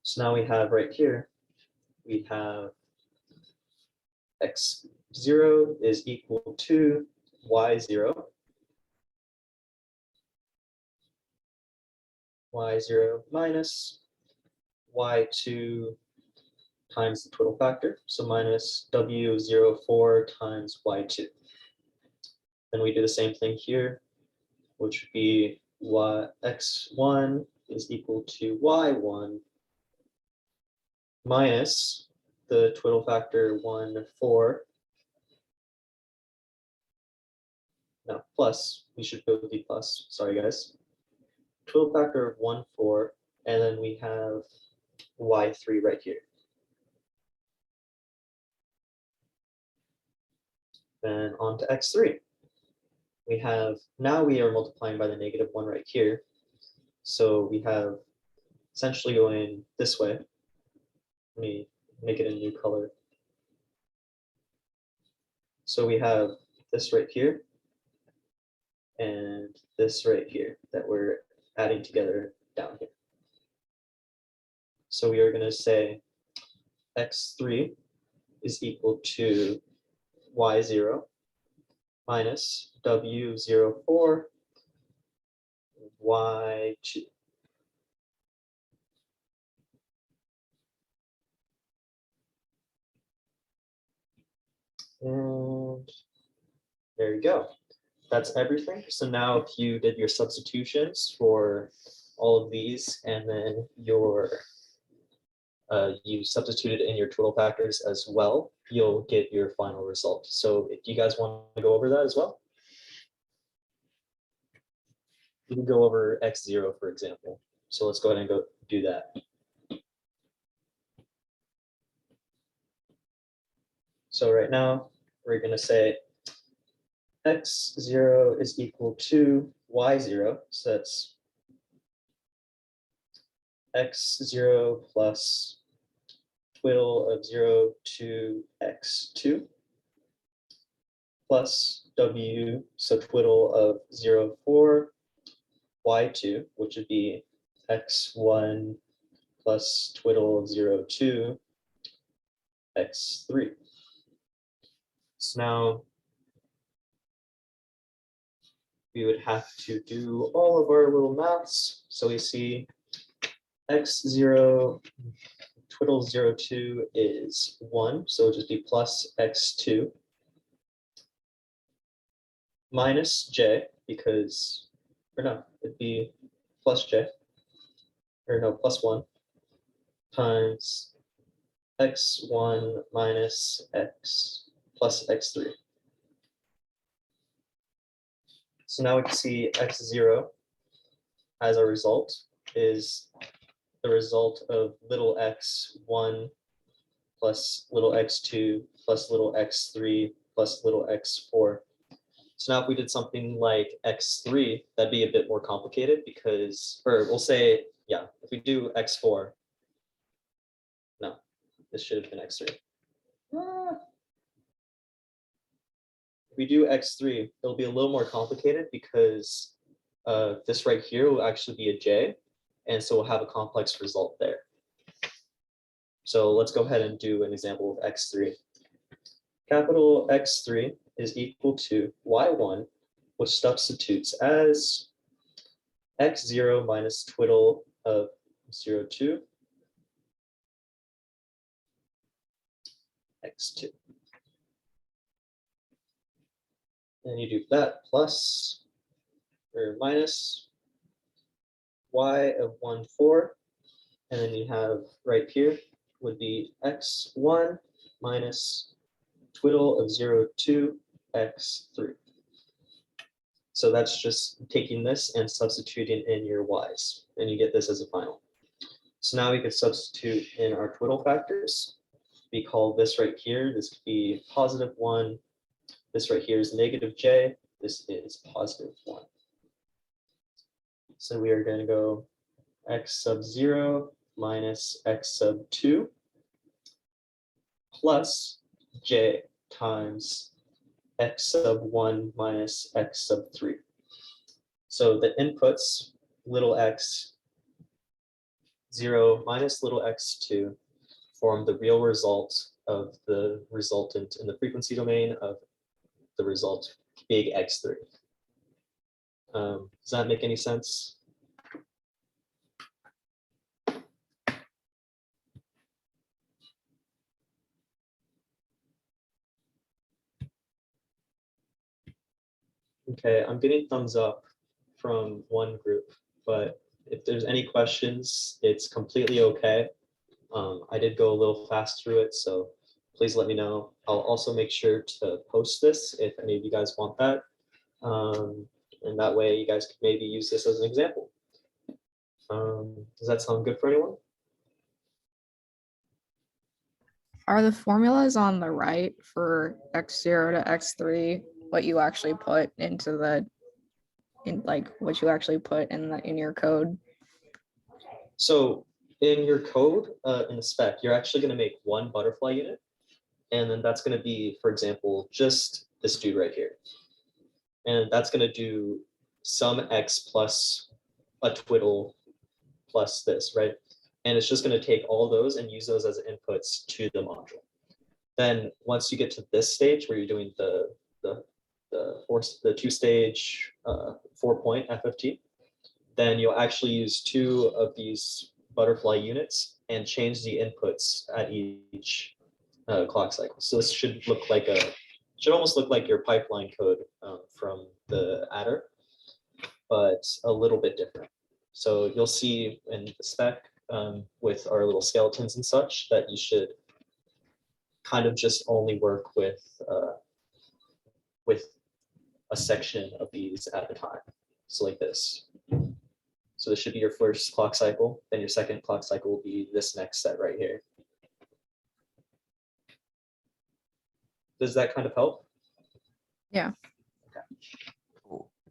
So now we have right here, we have x0 is equal to y0. Y0 minus y2 times the twiddle factor, so minus W04 times y2. Then we do the same thing here, which would be x1 is equal to y1 minus the twiddle factor 1, 4. No, plus, we should go with the plus, sorry guys. Twiddle factor of 1, 4, and then we have y3 right here. Then on to x3. We have, now we are multiplying by the -1 right here. So we have essentially going this way. Let me make it a new color. So we have this right here and this right here that we're adding together down here. So we are going to say x3 is equal to y0 minus W04 y2. And there you go. That's everything. So now if you did your substitutions for all of these and then you substituted in your twiddle factors as well, you'll get your final result. So if you guys want to go over that as well, you can go over x0, for example. So let's go ahead and go do that. So right now, we're going to say x0 is equal to y0. So that's x0 plus twiddle of 0 to x2 plus w, so twiddle of 0, 4, y2, which would be x1 plus twiddle of 0, 2, x3. So now we would have to do all of our little maths. So we see x0 twiddle 0, 2 is 1, so it'll just be plus x2 minus j, because, or no, it'd be plus j, or no, plus 1 times x1 minus x plus x3. So now we can see x0 as a result is the result of little x1 plus little x2 plus little x3 plus little x4. So now if we did something like x3, that'd be a bit more complicated because, or we'll say, yeah, if we do x4, no, this should have been x3. If we do x3, it'll be a little more complicated because this right here will actually be a j, and so we'll have a complex result there. So let's go ahead and do an example of x3. Capital X3 is equal to y1, which substitutes as x0 minus twiddle of 0, 2, x2. And you do that plus or minus y of 1, 4. And then you have right here would be x1 minus twiddle of 0, 2, x3. So that's just taking this and substituting in your y's, and you get this as a final. So now we could substitute in our twiddle factors. We call this right here, this could be +1. This right here is -j. This is +1. So we are going to go x sub 0 minus x sub 2 plus j times x sub 1 minus x sub 3. So the inputs, little x 0 minus little x2, form the real result of the resultant in the frequency domain of the result big X3. Does that make any sense? Okay, I'm getting thumbs up from one group, but if there's any questions, it's completely okay. I did go a little fast through it, so please let me know. I'll also make sure to post this if any of you guys want that. And that way you guys can maybe use this as an example. Does that sound good for anyone? Are the formulas on the right for x0 to x3 what you actually put into the what you actually put in your code? So in your code, in the spec, you're actually going to make one butterfly unit, and then that's going to be, for example, just this dude right here, and that's going to do some x plus a twiddle plus this, right? And it's just going to take all those and use those as inputs to the module. Then once you get to this stage where you're doing the two-stage 4-point FFT, then you'll actually use 2 of these butterfly units and change the inputs at each clock cycle. So this should almost look like your pipeline code from the adder, but a little bit different. So you'll see in the spec with our little skeletons and such that you should kind of just only work with a section of these at a time. So like this. So this should be your first clock cycle. Then your second clock cycle will be this next set right here. Does that kind of help? Yeah.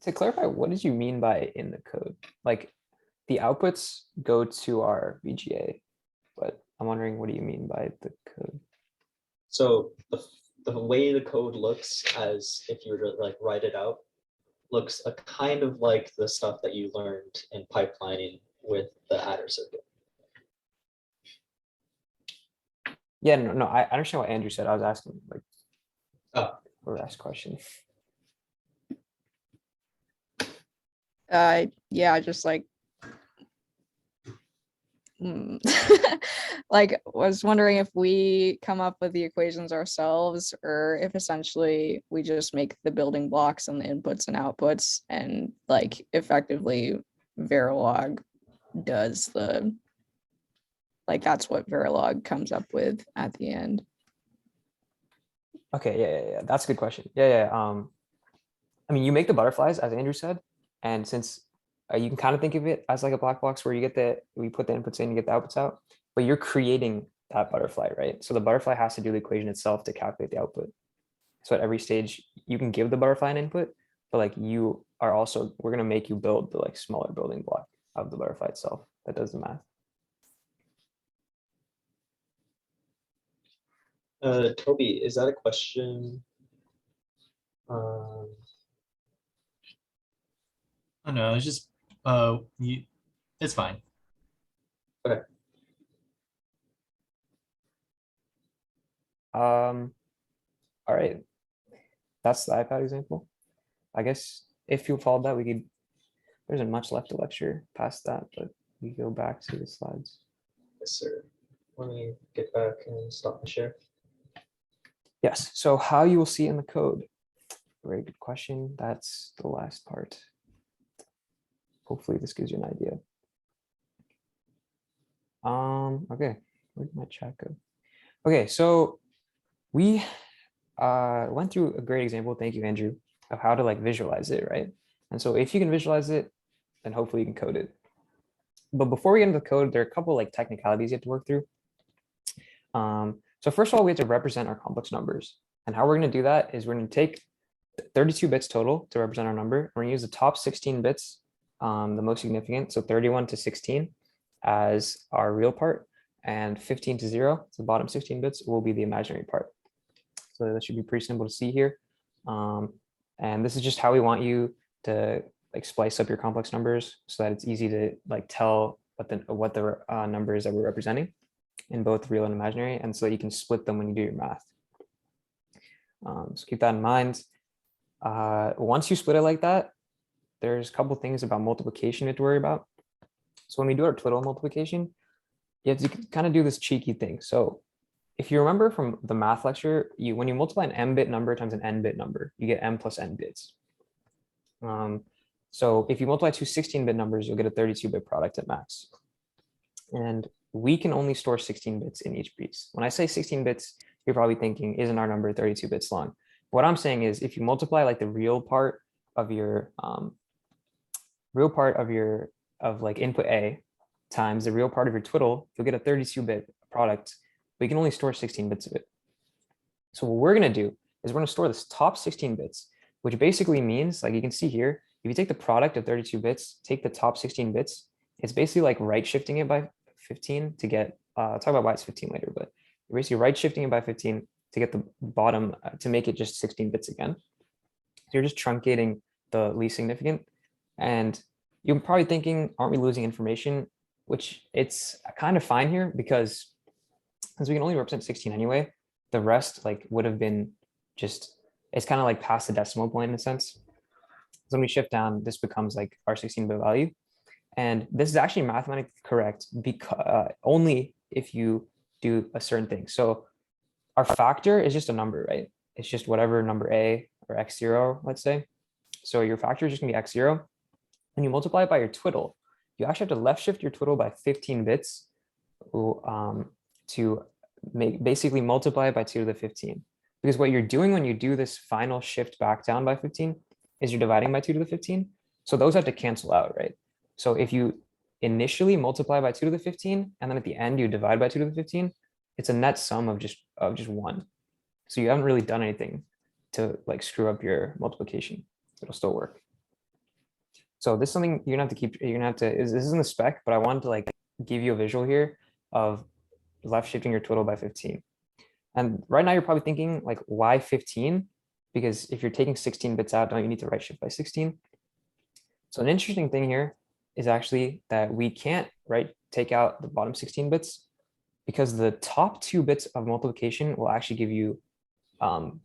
To clarify, what did you mean by in the code? Like the outputs go to our VGA, but I'm wondering, what do you mean by the code? So the way the code looks, as if you were to like write it out, looks a kind of like the stuff that you learned in pipelining with the adder circuit. Yeah, no, I understand what Andrew said. I was asking like, or asked question. Yeah, just like like was wondering if we come up with the equations ourselves, or if essentially we just make the building blocks and the inputs and outputs, and like effectively Verilog does the, like that's what Verilog comes up with at the end. Okay, yeah, that's a good question. Yeah. I mean, you make the butterflies, as Andrew said, and since you can kind of think of it as like a black box where we put the inputs in, you get the outputs out, but you're creating that butterfly, right? So the butterfly has to do the equation itself to calculate the output. So at every stage, you can give the butterfly an input, but like we're gonna make you build the like smaller building block of the butterfly itself that does the math. Toby, is that a question? Oh no, it's just it's fine. Okay. All right. That's the iPad example. I guess if you followed that, there isn't much left to lecture past that, but we go back to the slides. Yes, sir. Let me get back and stop the share. Yes, so how you will see in the code. Very good question. That's the last part. Hopefully this gives you an idea. Okay, where did my chat go? Okay, so we went through a great example, thank you, Andrew, of how to like visualize it, right? And so if you can visualize it, then hopefully you can code it. But before we get into the code, there are a couple like technicalities you have to work through. So first of all, we have to represent our complex numbers. And how we're going to do that is we're going to take 32 bits total to represent our number. We're going to use the top 16 bits, the most significant, so 31 to 16 as our real part, and 15 to 0, so the bottom 16 bits, will be the imaginary part. So that should be pretty simple to see here. And this is just how we want you to like splice up your complex numbers so that it's easy to like tell what the number is that we're representing in both real and imaginary, and so that you can split them when you do your math. So keep that in mind. Once you split it like that, there's a couple things about multiplication you have to worry about. So when we do our Twiddle multiplication, you have to kind of do this cheeky thing. So if you remember from the math lecture, when you multiply an m-bit number times an n-bit number, you get m plus n bits. So if you multiply two 16-bit numbers, you'll get a 32-bit product at max. And we can only store 16 bits in each piece. When I say 16 bits, you're probably thinking, isn't our number 32 bits long? What I'm saying is if you multiply like the real part of your like input A times the real part of your Twiddle, you'll get a 32-bit product, but you can only store 16 bits of it. So what we're going to do is we're going to store this top 16 bits, which basically means, like you can see here, if you take the product of 32 bits, take the top 16 bits, it's basically like right shifting it by 15 to get, I'll talk about why it's 15 later, but you're basically right shifting it by 15 to get the bottom, to make it just 16 bits again. So you're just truncating the least significant. And you're probably thinking, aren't we losing information? Which it's kind of fine here because since we can only represent 16 anyway, the rest like would have been just, it's kind of like past the decimal point in a sense. So when we shift down, this becomes like our 16-bit value. And this is actually mathematically correct because only if you do a certain thing. So our factor is just a number, right? It's just whatever number A or x0, let's say. So your factor is just gonna be x0. When you multiply it by your Twiddle, you actually have to left shift your Twiddle by 15 bits to basically multiply it by 2 to the 15. Because what you're doing when you do this final shift back down by 15 is you're dividing by 2 to the 15. So those have to cancel out, right? So if you initially multiply by 2 to the 15, and then at the end you divide by 2 to the 15, it's a net sum of just 1. So you haven't really done anything to like screw up your multiplication. It'll still work. So this is something you're gonna have to keep, this isn't the spec, but I wanted to like give you a visual here of left shifting your Twiddle by 15. And right now you're probably thinking like, why 15? Because if you're taking 16 bits out, don't you need to right shift by 16? So an interesting thing here is actually that we can't take out the bottom 16 bits because the top 2 bits of multiplication will actually give you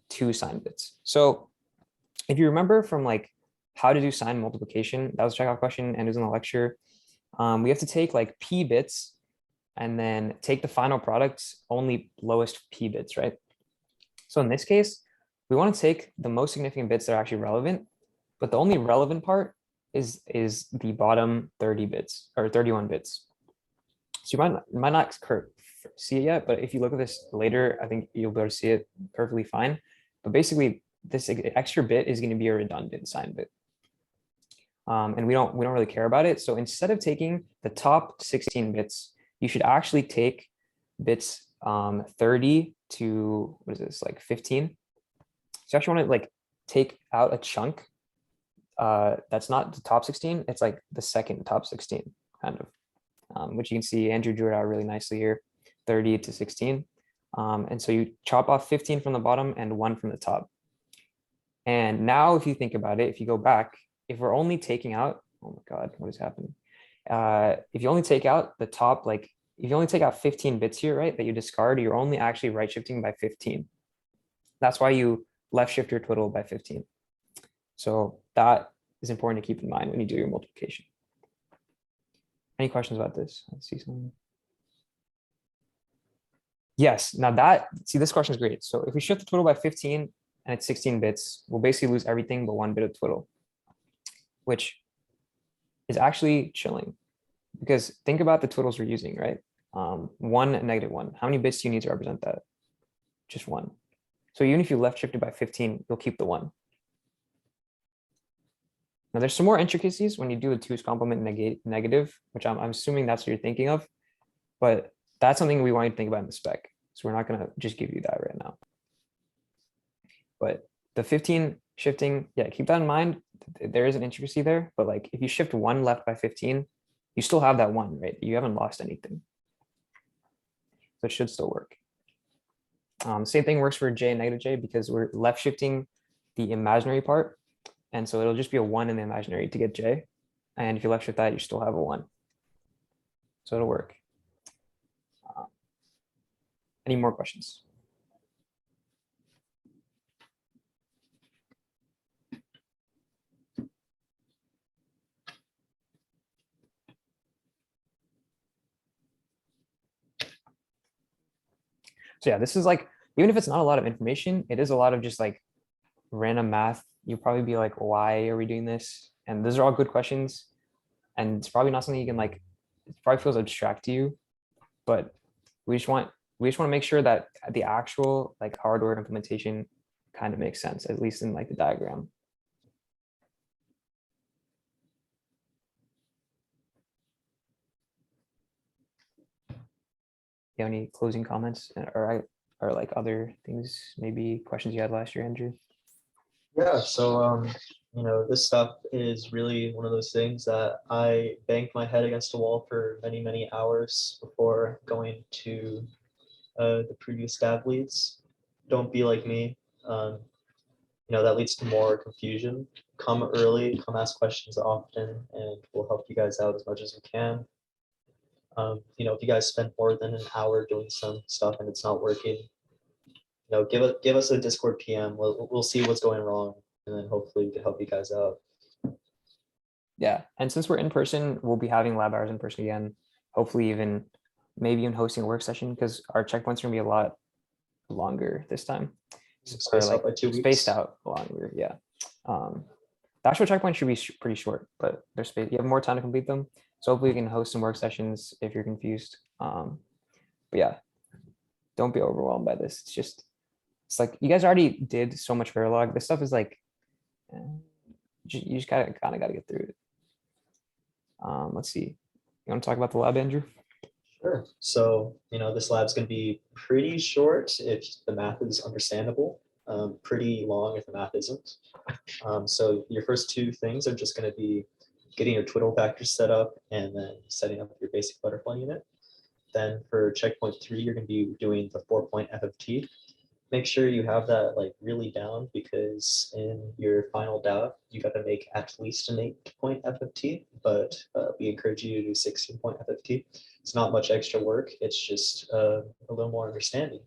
2 sign bits. So if you remember from like how to do sign multiplication, that was a checkout question and it was in the lecture. We have to take like p bits and then take the final product's only lowest p bits, right? So in this case, we want to take the most significant bits that are actually relevant, but the only relevant part is the bottom 30 bits or 31 bits. So you might not see it yet, but if you look at this later, I think you'll be able to see it perfectly fine. But basically, this extra bit is going to be a redundant sign bit. And we don't really care about it. So instead of taking the top 16 bits, you should actually take bits 30 to, what is this, like 15. So you actually want to like take out a chunk that's not the top 16, it's like the second top 16 kind of, which you can see Andrew drew it out really nicely here, 30 to 16. And so you chop off 15 from the bottom and 1 from the top. And now if you think about it, if you go back, if we're only taking out, oh my God, what is happening? If you only take out the top, like if you only take out 15 bits here, right, that you discard, you're only actually right shifting by 15. That's why you left shift your Twiddle by 15. So that is important to keep in mind when you do your multiplication. Any questions about this? Let's see something. Yes, now see, this question is great. So if we shift the Twiddle by 15 and it's 16 bits, we'll basically lose everything but 1 bit of Twiddle, which is actually chilling because think about the Twiddles we're using, right? 1 and -1. How many bits do you need to represent that? Just 1. So even if you left shifted by 15, you'll keep the 1. Now there's some more intricacies when you do a 2's complement negative, which I'm assuming that's what you're thinking of, but that's something we want you to think about in the spec. So we're not gonna just give you that right now. But the 15 shifting, yeah, keep that in mind. There is an intricacy there, but like if you shift 1 left by 15, you still have that 1, right? You haven't lost anything. So it should still work. Same thing works for J and -J because we're left shifting the imaginary part. And so it'll just be a 1 in the imaginary to get J. And if you left shift that, you still have a 1. So it'll work. Any more questions? So yeah, this is like, even if it's not a lot of information, it is a lot of just like random math. You'll probably be like, why are we doing this? And those are all good questions. And it's probably not something you can like, it probably feels abstract to you, but we just want to make sure that the actual like hardware implementation kind of makes sense, at least in like the diagram. You have any closing comments or like other things, maybe questions you had last year, Andrew? Yeah, so this stuff is really one of those things that I banged my head against a wall for many, many hours before going to the previous DAV leads. Don't be like me. That leads to more confusion. Come early, come ask questions often, and we'll help you guys out as much as we can. If you guys spend more than an hour doing some stuff and it's not working, give us a Discord PM. We'll see what's going wrong, and then hopefully we can help you guys out. Yeah, and since we're in person, we'll be having lab hours in person again. Hopefully, maybe even hosting a work session because our checkpoints are gonna be a lot longer this time. Spaced out by 2 weeks. Spaced out longer, yeah. The actual checkpoint should be pretty short, but they're spaced. You have more time to complete them. So hopefully you can host some work sessions if you're confused. But yeah, don't be overwhelmed by this. It's like you guys already did so much Verilog. This stuff is like, you just kind of got to get through it. Let's see. You want to talk about the lab, Andrew? Sure. So, this lab's going to be pretty short if the math is understandable, pretty long if the math isn't. So your first 2 things are just going to be getting your Twiddle Factors set up and then setting up your basic butterfly unit. Then for checkpoint 3, you're going to be doing the 4-point FFT. Make sure you have that like really down because in your final DAV, you got to make at least an 8-point FFT, but we encourage you to do 16-point FFT. It's not much extra work. It's just a little more understanding.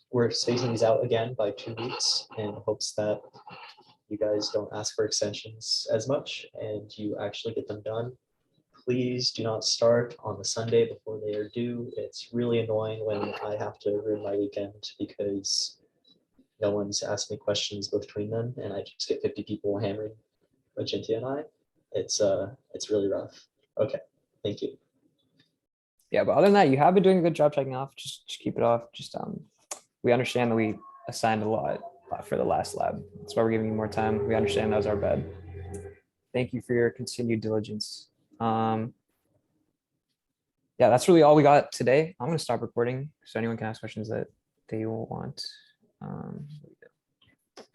We're spacing these out again by 2 weeks in hopes that you guys don't ask for extensions as much and you actually get them done. Please do not start on the Sunday before they are due. It's really annoying when I have to ruin my weekend because no one's asked me questions between them and I just get 50 people hammering Magentia and I. It's really rough. Okay, thank you. Yeah, but other than that, you have been doing a good job checking off. Just keep it off. We understand that we assigned a lot for the last lab. That's why we're giving you more time. We understand that was our bad. Thank you for your continued diligence. Yeah, that's really all we got today. I'm going to stop recording so anyone can ask questions that they want.